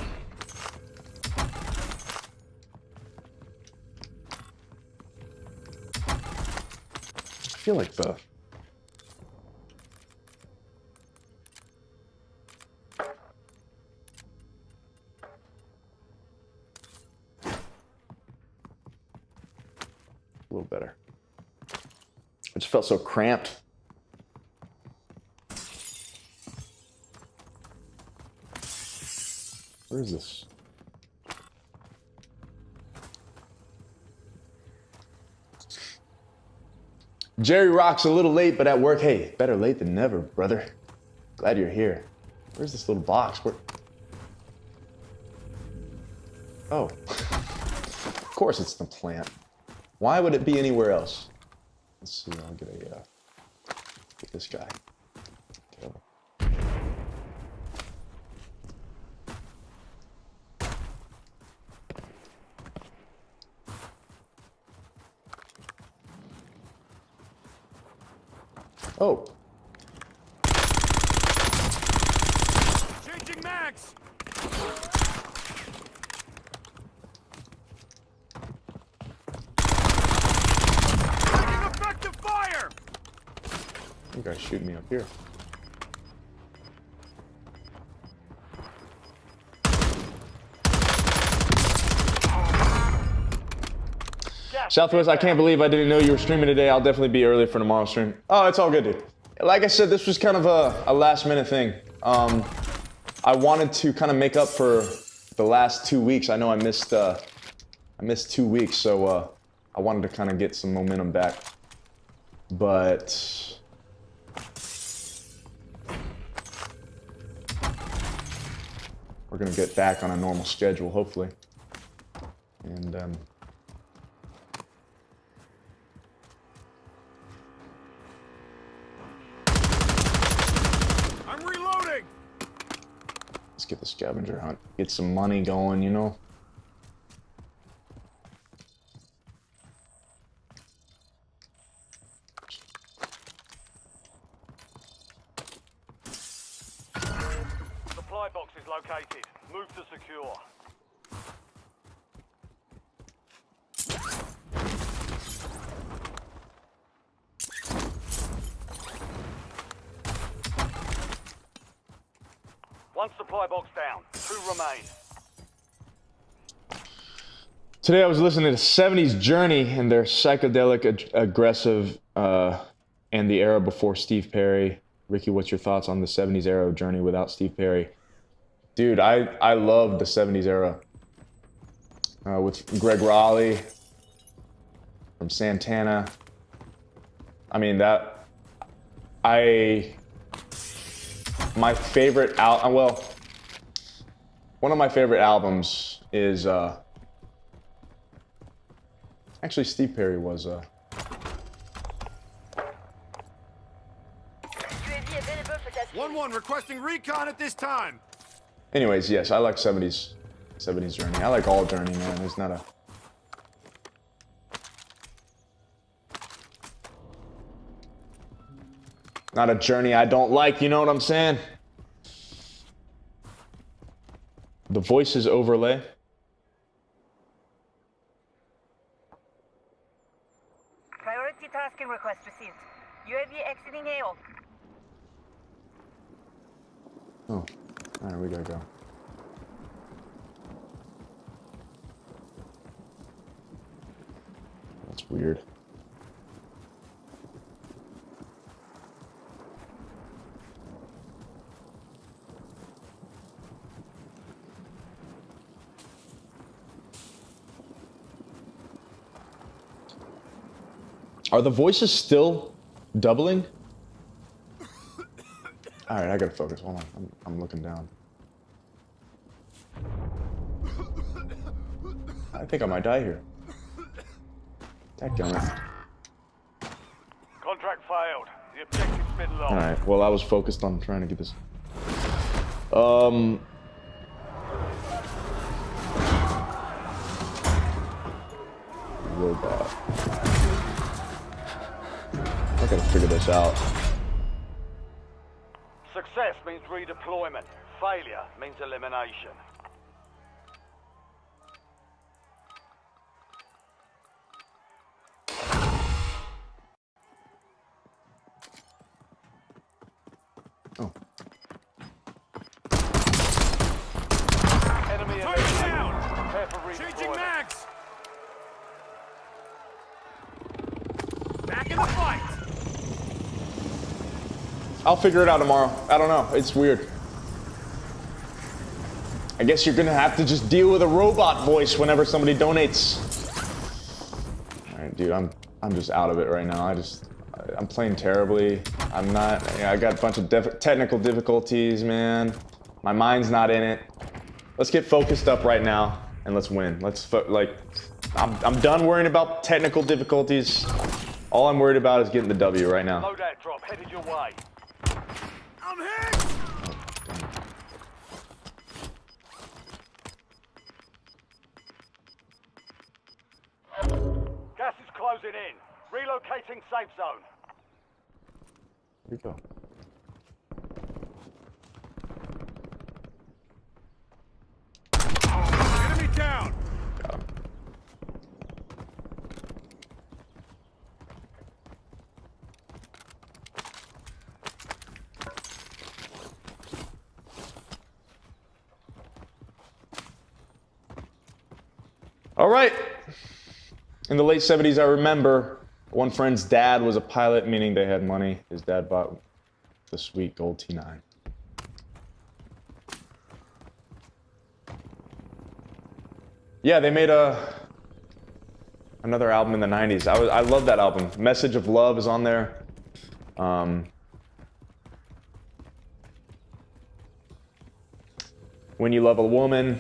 feel like the a little better. I just felt so cramped. Where is this? Jerry Rock's a little late, but at work. Hey, better late than never, brother. Glad you're here. Where's this little box? Where? Oh. Of course it's the plant. Why would it be anywhere else? Let's see, I'll get this guy. Kill. Oh. Changing mags. Effective fire. You guys shooting me up here. Southwest, I can't believe I didn't know you were streaming today. I'll definitely be early for tomorrow's stream. Oh, it's all good, dude. Like I said, this was kind of a last minute thing. I wanted to kind of make up for the last 2 weeks. I know I missed 2 weeks, so I wanted to kind of get some momentum back. But we're gonna get back on a normal schedule, hopefully. And I'm reloading. let's get the scavenger hunt, get some money going, you know. Supply box is located. Move to secure. One supply box down. 2 remain. Today I was listening to 70s Journey and their psychedelic, aggressive, and the era before Steve Perry, Ricky, what's your thoughts on the 70s era of Journey without Steve Perry? Dude, I love the 70s era. With Greg Raleigh from Santana. I mean, my favorite well, one of my favorite albums is, actually Steve Perry was, 1-1 requesting recon at this time. anyways, yes, I like 70s Journey. I like all Journey, man. There's not a Journey I don't like, you know what I'm saying? The voices overlay. Priority tasking request received. UAV exiting AO. Oh, alright, we gotta go. That's weird. Are the voices still doubling? Alright, I gotta focus. Hold on. I'm looking down. I think I might die here. Dadgummit. Contract failed. The objective's been lost. Alright, well I was focused on trying to get this. Robot. I gotta figure this out. Success means redeployment. Failure means elimination. Oh. Enemy down! Prepare for Changing redeployment. mags. Back in the fight. I'll figure it out tomorrow. I don't know. It's weird. I guess you're gonna have to just deal with a robot voice whenever somebody donates. Alright, dude, I'm just out of it right now. I'm playing terribly. I got a bunch of technical difficulties, man. My mind's not in it. Let's get focused up right now and let's win. I'm done worrying about technical difficulties. All I'm worried about is getting the W right now. Loadout drop headed your way. I'm hit. Gas is closing in. Relocating safe zone. Here we go. Enemy down. Got him. All right. In the late 70s, I remember one friend's dad was a pilot, meaning they had money. His dad bought the sweet gold T9. Yeah, they made another album in the 90s. I love that album. Message of Love is on there. When You Love a Woman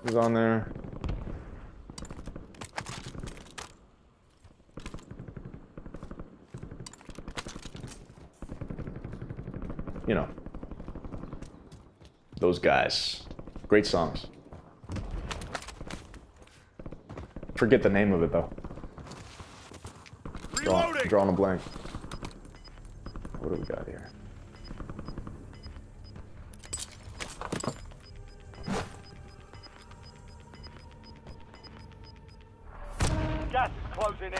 is on there. You know, those guys. Great songs. Forget the name of it though. Drawing a blank. What do we got here? Gas is closing in.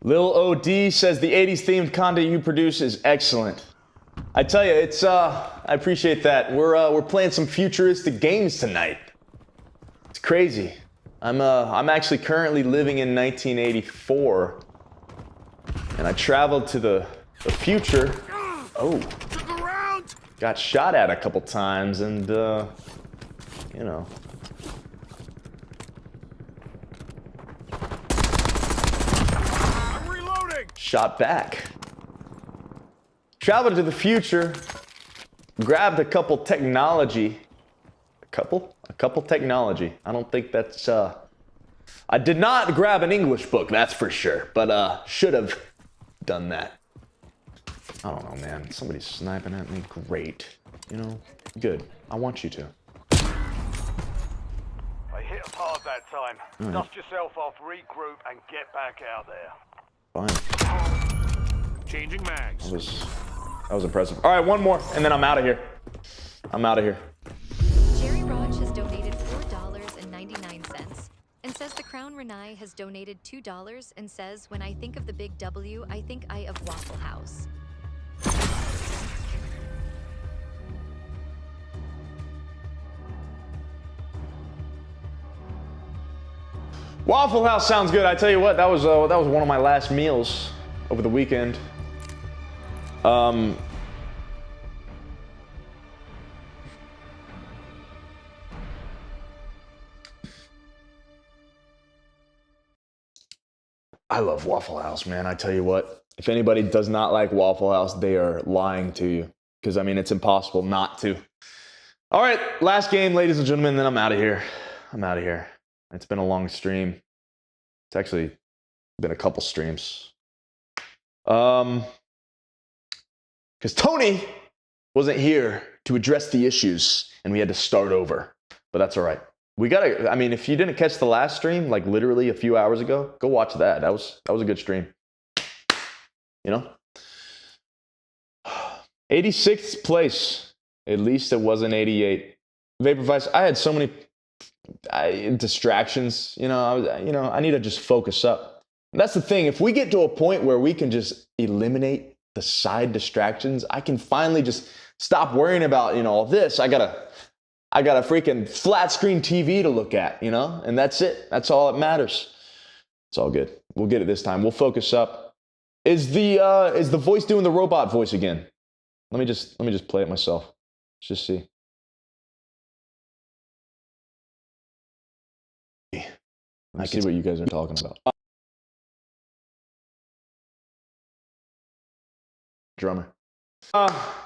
Lil OD says the 80s themed content you produce is excellent. I tell you, it's I appreciate that. We're playing some futuristic games tonight. It's crazy. I'm actually currently living in 1984, and I traveled to the future. Oh, got shot at a couple times, and you know. I'm reloading. Shot back. Traveled to the future, grabbed a couple technology. A couple technology. I don't think that's I did not grab an English book, that's for sure, but should have done that. I don't know, man. Somebody's sniping at me. Great. You know, good. I want you to. They hit us hard that time. All right. Dust yourself off, regroup, and get back out there. Fine. Changing mags. That was impressive. All right, one more, and then I'm out of here. I'm out of here. Jerry Raj has donated $4.99 and says the Crown Renai has donated $2 and says, when I think of the big W, I think I of Waffle House. Waffle House sounds good. I tell you what, that was one of my last meals over the weekend. I love Waffle House, man. I tell you what, if anybody does not like Waffle House, they are lying to you. Because, I mean, it's impossible not to. All right, last game, ladies and gentlemen, then I'm out of here. It's been a long stream. It's actually been a couple streams. Because Tony wasn't here to address the issues, and we had to start over. But that's all right. We gotta, I mean, if you didn't catch the last stream, like literally a few hours ago, go watch that. That was a good stream. You know? 86th place. At least it wasn't 88. Vapor Vice, I had so many distractions. You know, I need to just focus up. And that's the thing. If we get to a point where we can just eliminate the side distractions, I can finally just stop worrying about, all this. I got a freaking flat screen TV to look at, and that's it. That's all that matters. It's all good. We'll get it this time. We'll focus up. Is the voice doing the robot voice again? Let me just play it myself. Let's just see. I see what you guys are talking about. Drummer.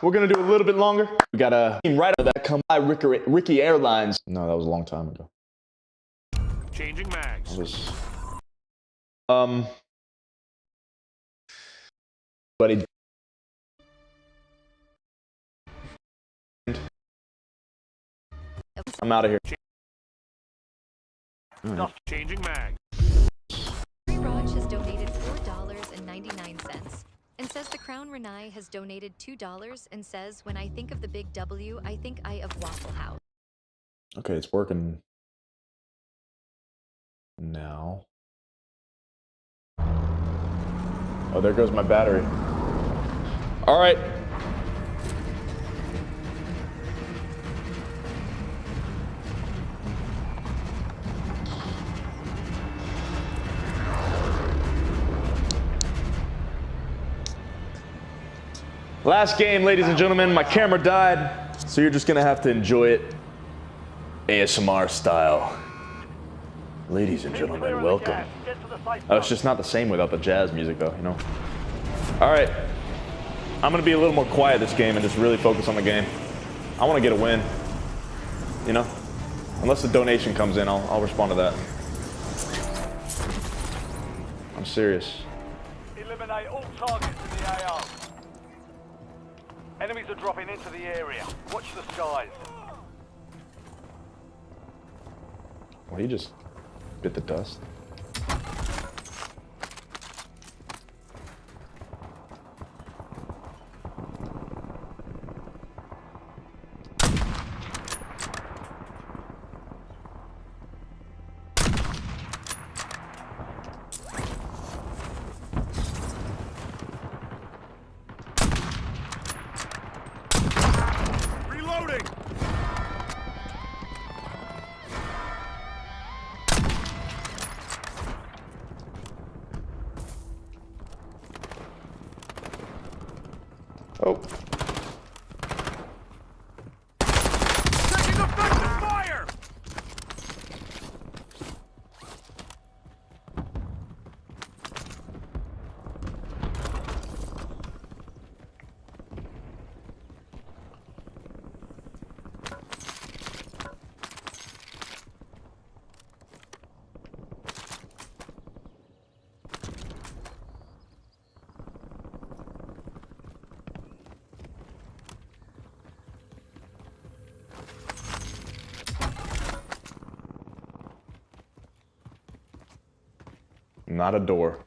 We're gonna do a little bit longer. We got a team right under that come by Rikki Airlines. No, that was a long time ago. Changing mags. That was but it I'm out of here. Right. Changing mags. Raj has donated $4.99 and says the Crown Renai has donated $2 and says, when I think of the big W, I think I of Waffle House. Okay, it's working now. Oh, there goes my battery. All right. Last game, ladies and gentlemen. My camera died, so you're just gonna have to enjoy it ASMR style. Ladies and gentlemen, welcome. Oh, it's just not the same without the jazz music, though, All right. I'm gonna be a little more quiet this game and just really focus on the game. I want to get a win. Unless the donation comes in, I'll respond to that. I'm serious. Eliminate all targets in the AR. Enemies are dropping into the area. Watch the skies. Well, he just bit the dust. Oh. Taking effective fire! Not a door.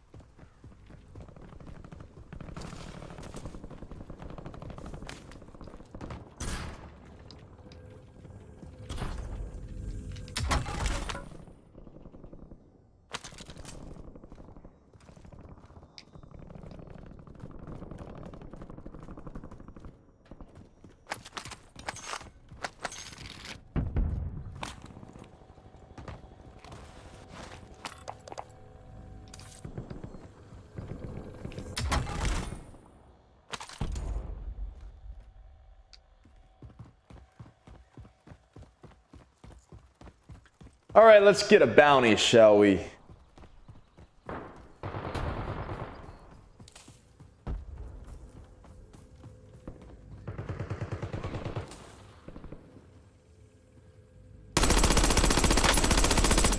All right, let's get a bounty, shall we?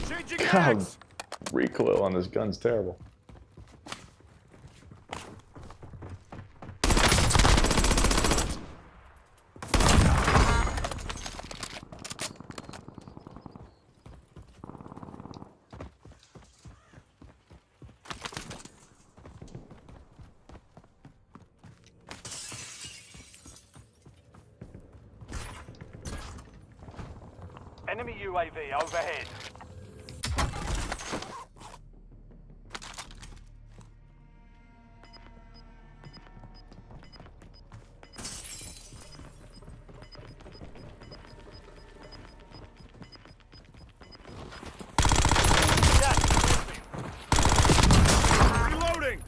Changing God, mags! recoil on this gun's terrible. Enemy UAV overhead. Reloading!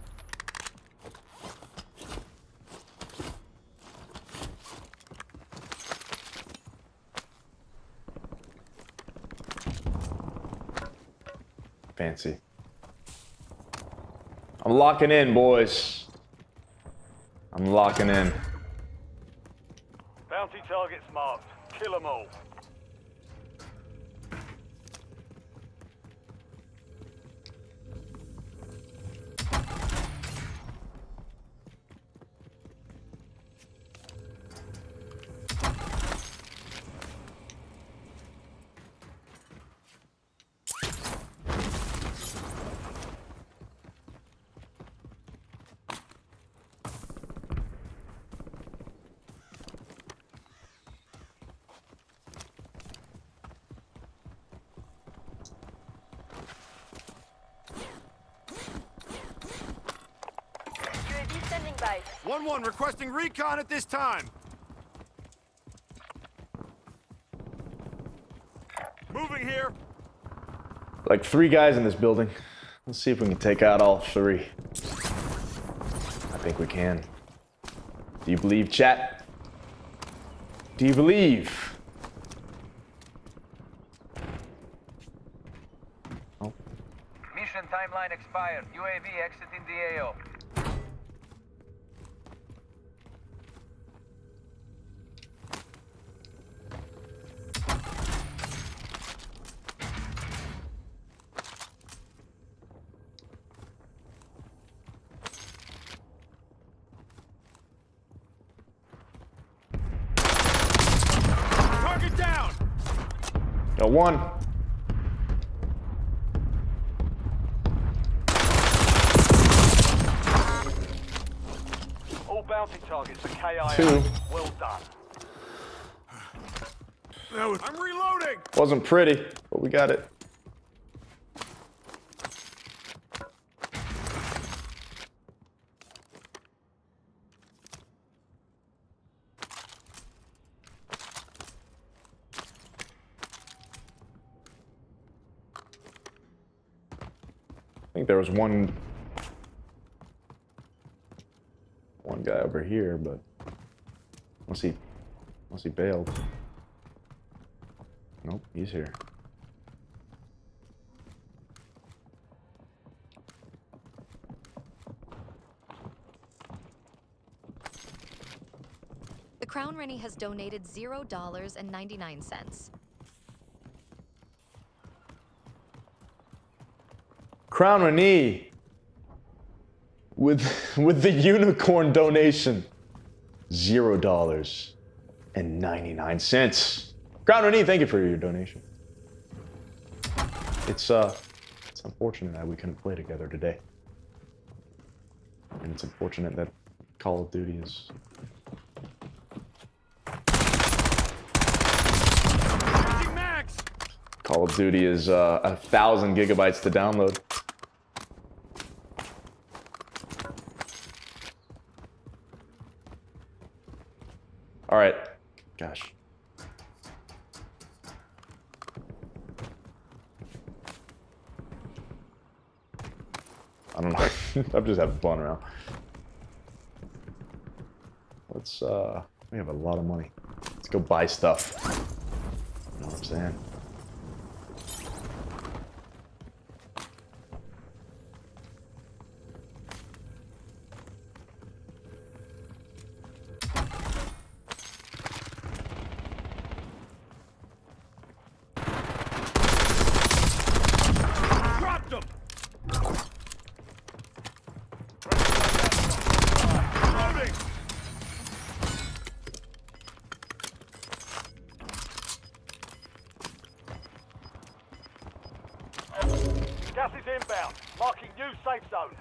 Fancy. I'm locking in, boys. I'm locking in. Bounty targets marked. Kill them all. UAV standing by. 1-1 requesting recon at this time. Moving here. Like 3 guys in this building. Let's see if we can take out all 3. I think we can. Do you believe, chat? Do you believe? Oh. Mission timeline expired. UAV exiting the AO. Target down! Got 1. All bounty targets are KIA. 2. Well done. I'm reloading! Wasn't pretty, but we got it. I think there was one guy over here, but Unless he bailed. Nope, he's here. The Crown Rennie has donated $0.99. Crown Rennie with the unicorn donation. $0.99. Crown Rennie, thank you for your donation. It's unfortunate that we couldn't play together today. And it's unfortunate that Call of Duty is Call of Duty is 1,000 gigabytes to download. All right, gosh. I don't know. I'm just having fun around. Let's we have a lot of money. Let's go buy stuff. You know what I'm saying? Gas is inbound, marking new safe zone.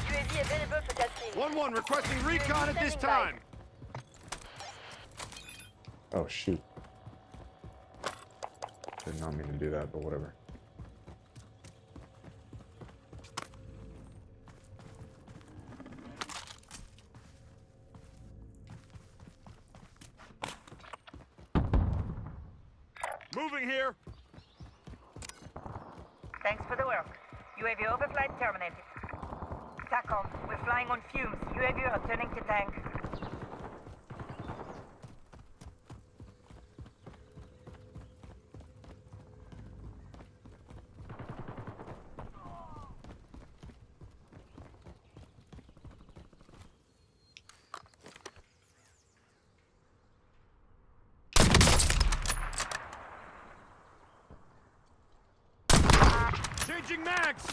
UAV available for gas station. 1-1 requesting recon at this time. Oh shoot. Did not mean to do that, but whatever. Moving here. Thanks for the work. UAV overflight terminated. TACOM, we're flying on fumes. UAV returning to tank. Changing mags.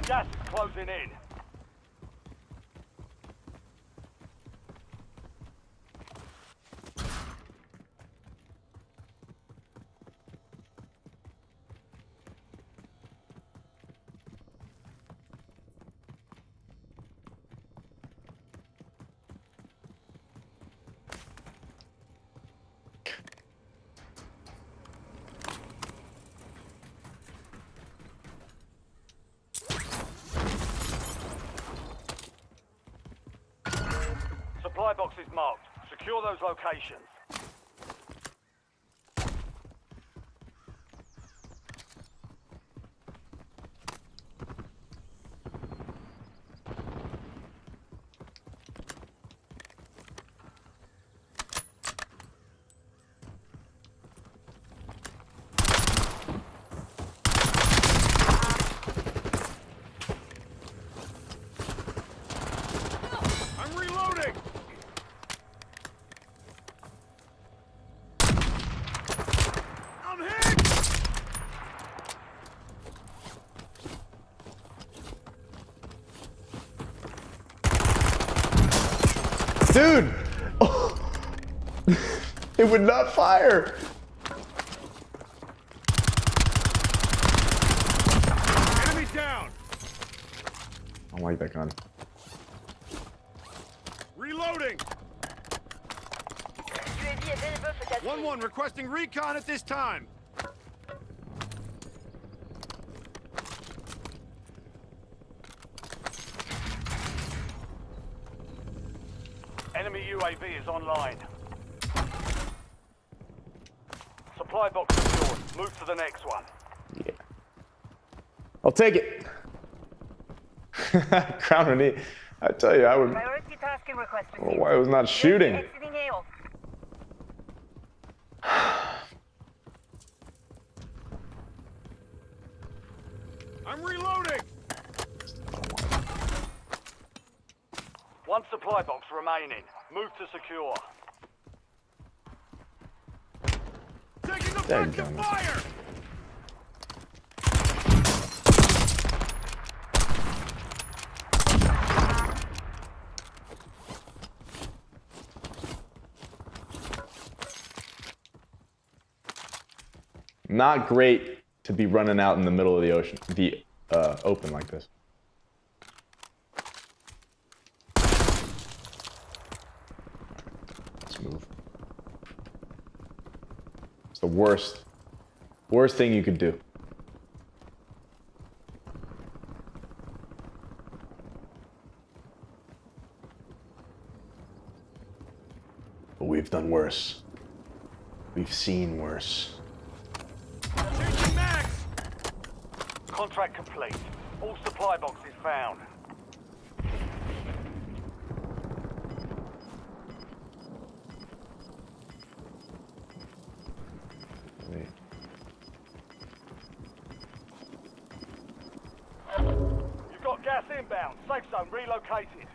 Gas is closing in. Supply boxes marked. Secure those locations. I'm reloading. I'm hit. Dude! Oh. It would not fire! Enemy down. I don't like that gun. Reloading. UAV available for tasking. 1-1 requesting recon at this time. Enemy UAV is online. Supply box secured. Move to the next one. Yeah. I'll take it. Crown or knee. I tell you, I would. Priority tasking request Well, received. why was not shooting? Exiting AO. I'm reloading. One supply box remaining. Move to secure. Taking There you effective go. fire. Not great to be running out in the middle of the ocean, the open like this. Let's move. It's the worst thing you could do. But we've done worse. We've seen worse. Changing max. Contract complete. All supply boxes found. Wait. You've got gas inbound. Safe zone relocated.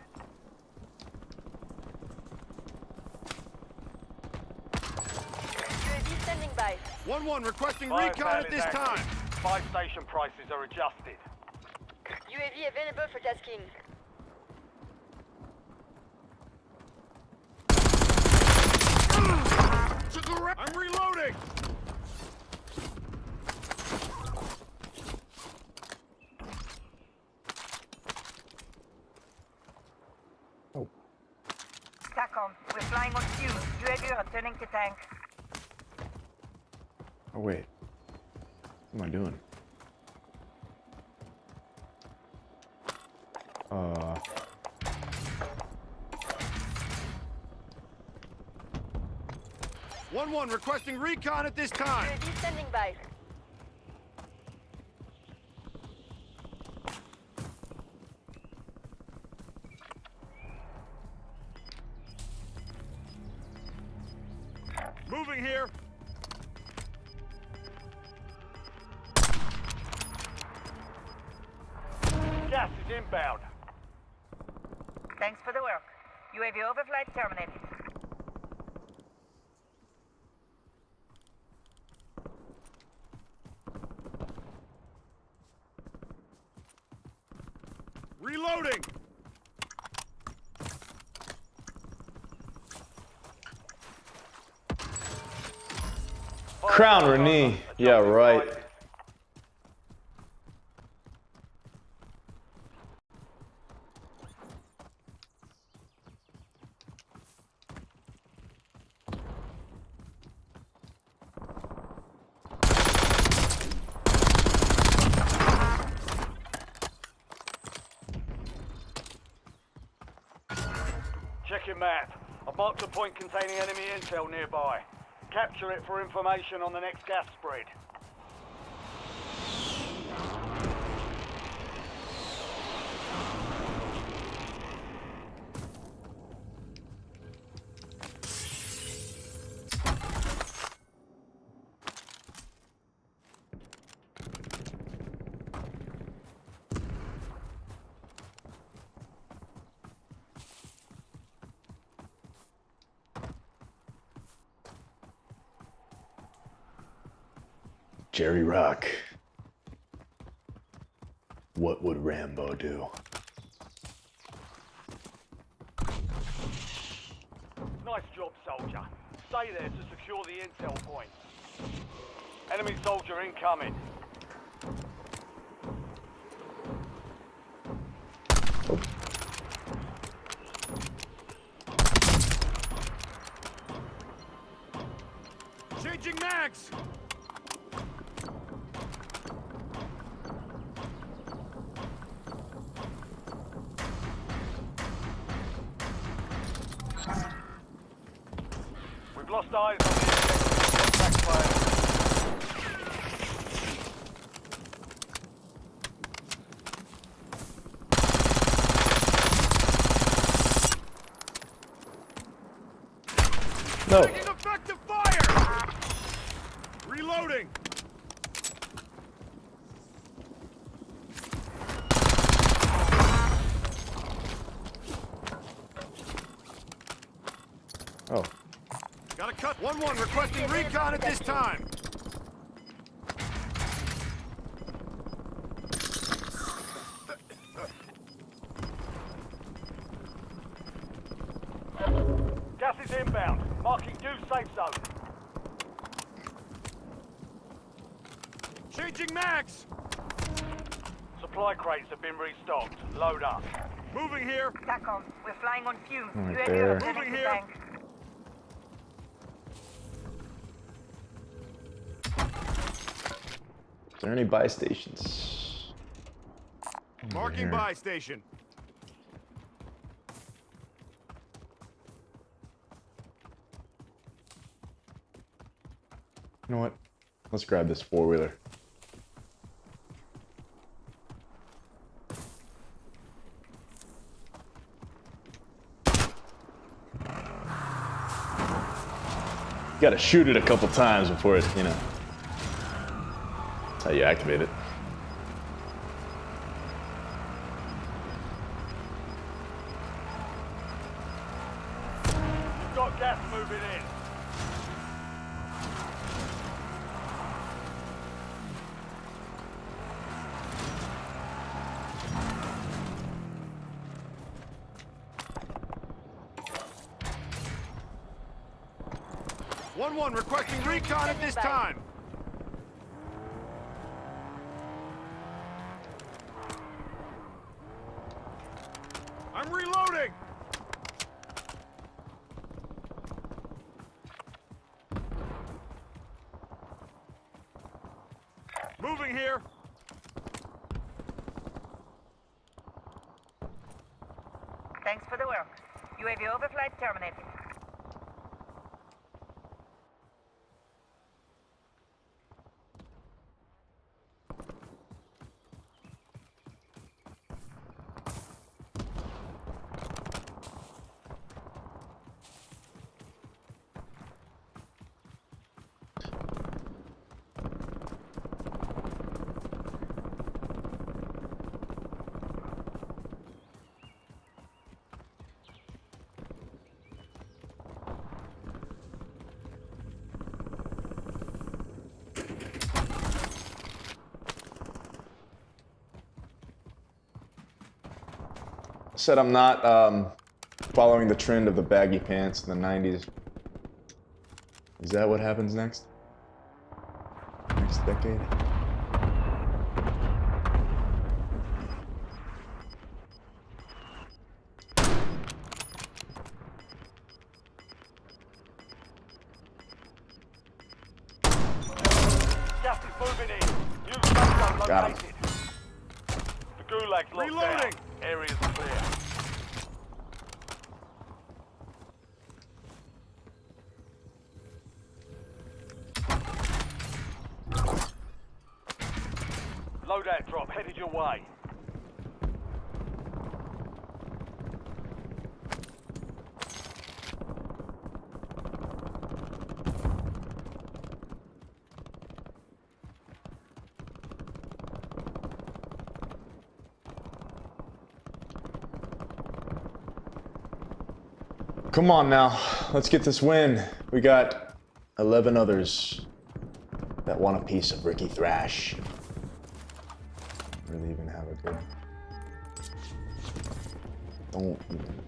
UAV standing by. 1-1 requesting Fire recon fan at is this active. time. Buy station prices are adjusted. UAV available for tasking. I'm reloading. TACOM, we're flying on fumes. UAV returning to tank. Oh wait. What am I doing? One 1-1 requesting recon at this time. UAV standing by. Moving here. Gas is inbound. Thanks for the work. UAV overflight terminated. Reloading. Crown or knee? Yeah, right. Check your map. I've marked a point containing enemy intel nearby. Capture it for information on the next gas spread. Jerry Rock. What would Rambo do? Nice job, soldier. Stay there to secure the intel point. Enemy soldier incoming. Lost eyes on the objective. Contact failed. No. Taking effective fire! Reloading! Oh. Gotta cut 1-1 requesting recon at this time. Gas is inbound. Marking new safe zone. Changing mags! Supply crates have been restocked. Load up. Moving here. TACOM, we're flying on fumes. Right UAV there. returning Moving to here. tank. Is there any buy stations? Marking here. buy station. You know what? Let's grab this four-wheeler. You gotta shoot it a couple times before it, you know. That's how you activate it. You've got gas moving in. One requesting recon at this time. I'm reloading. Moving here. Thanks for the work. UAV overflight terminated. Said I'm not following the trend of the baggy pants in the 90s. Is that what happens next? Next decade? Gas is moving in. New safe zone Got him. located. The Gulag's locked Reloading. down. Area's clear. Loadout drop headed your way. Come on now, let's get this win. We got 11 others that want a piece of Rikki Thrash. Really even have a good... Don't even...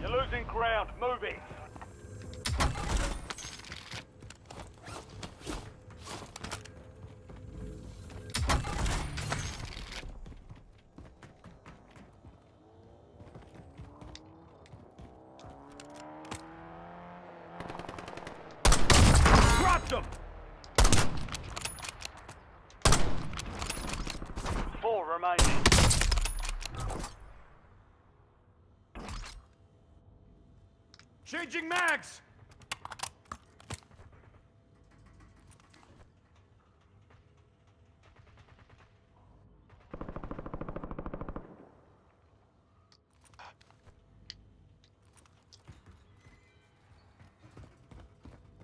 You're losing ground. Move it. Dropped them. 4 remaining. Changing mags!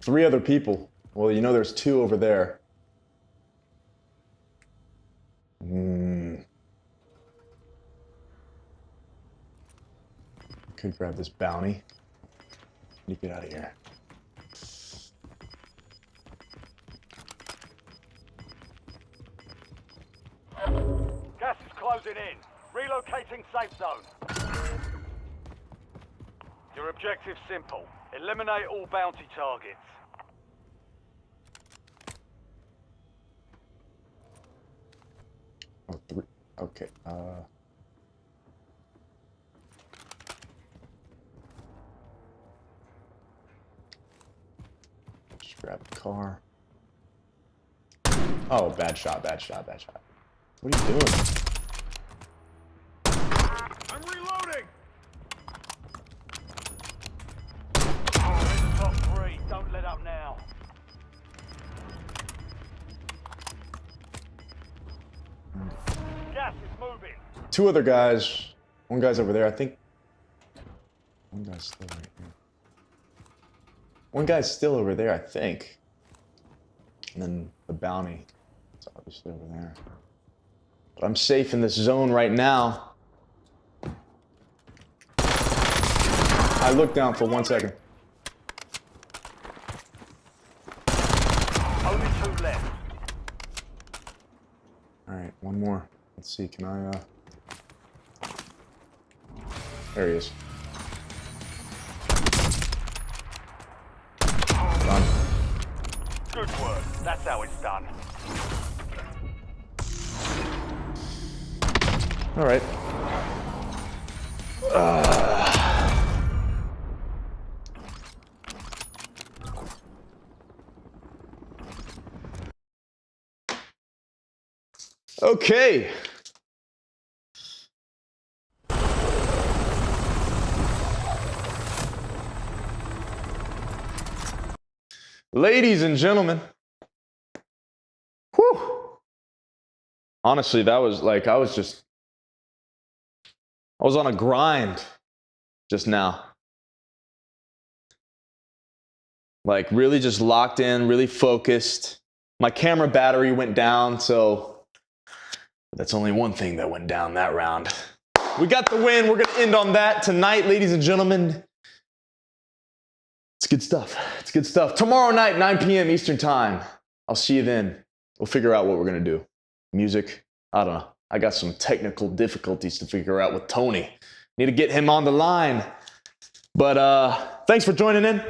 Three other people. Well, you know there's two over there. Could grab this bounty. Need to get out of here. Gas is closing in. Relocating safe zone. Your objective's simple. Eliminate all bounty targets. Oh, three. Okay. Just grab the car. Oh, bad shot, bad shot, bad shot. What are you doing? I'm reloading! Oh, in the top three. Don't let up now. Gas is moving. Two other guys. One guy's over there, I think. One guy's still right here. One guy's still over there, I think. And then the bounty is obviously over there. But I'm safe in this zone right now. I looked down for 1 second. Only two left. Alright, one more. Let's see, can I, There he is. Done. Good work. That's how it's done. Alright. Okay. Ladies and gentlemen. Whew. Honestly, that was like, I was on a grind just now. Like really just locked in, really focused. My camera battery went down, so that's only one thing that went down that round. We got the win. We're gonna end on that tonight, ladies and gentlemen. It's good stuff. It's good stuff. Tomorrow night, 9 p.m. Eastern Time. I'll see you then. We'll figure out what we're gonna do. Music, I don't know. I got some technical difficulties to figure out with Tony. Need to get him on the line. But thanks for joining in.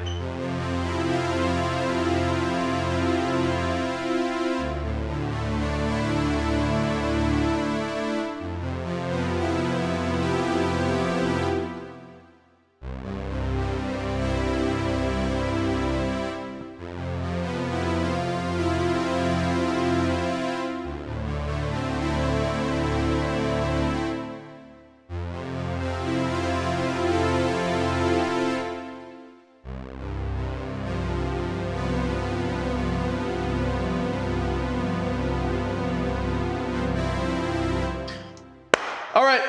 All right,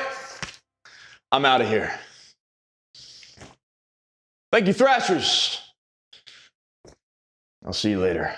I'm out of here. Thank you, Thrashers. I'll see you later.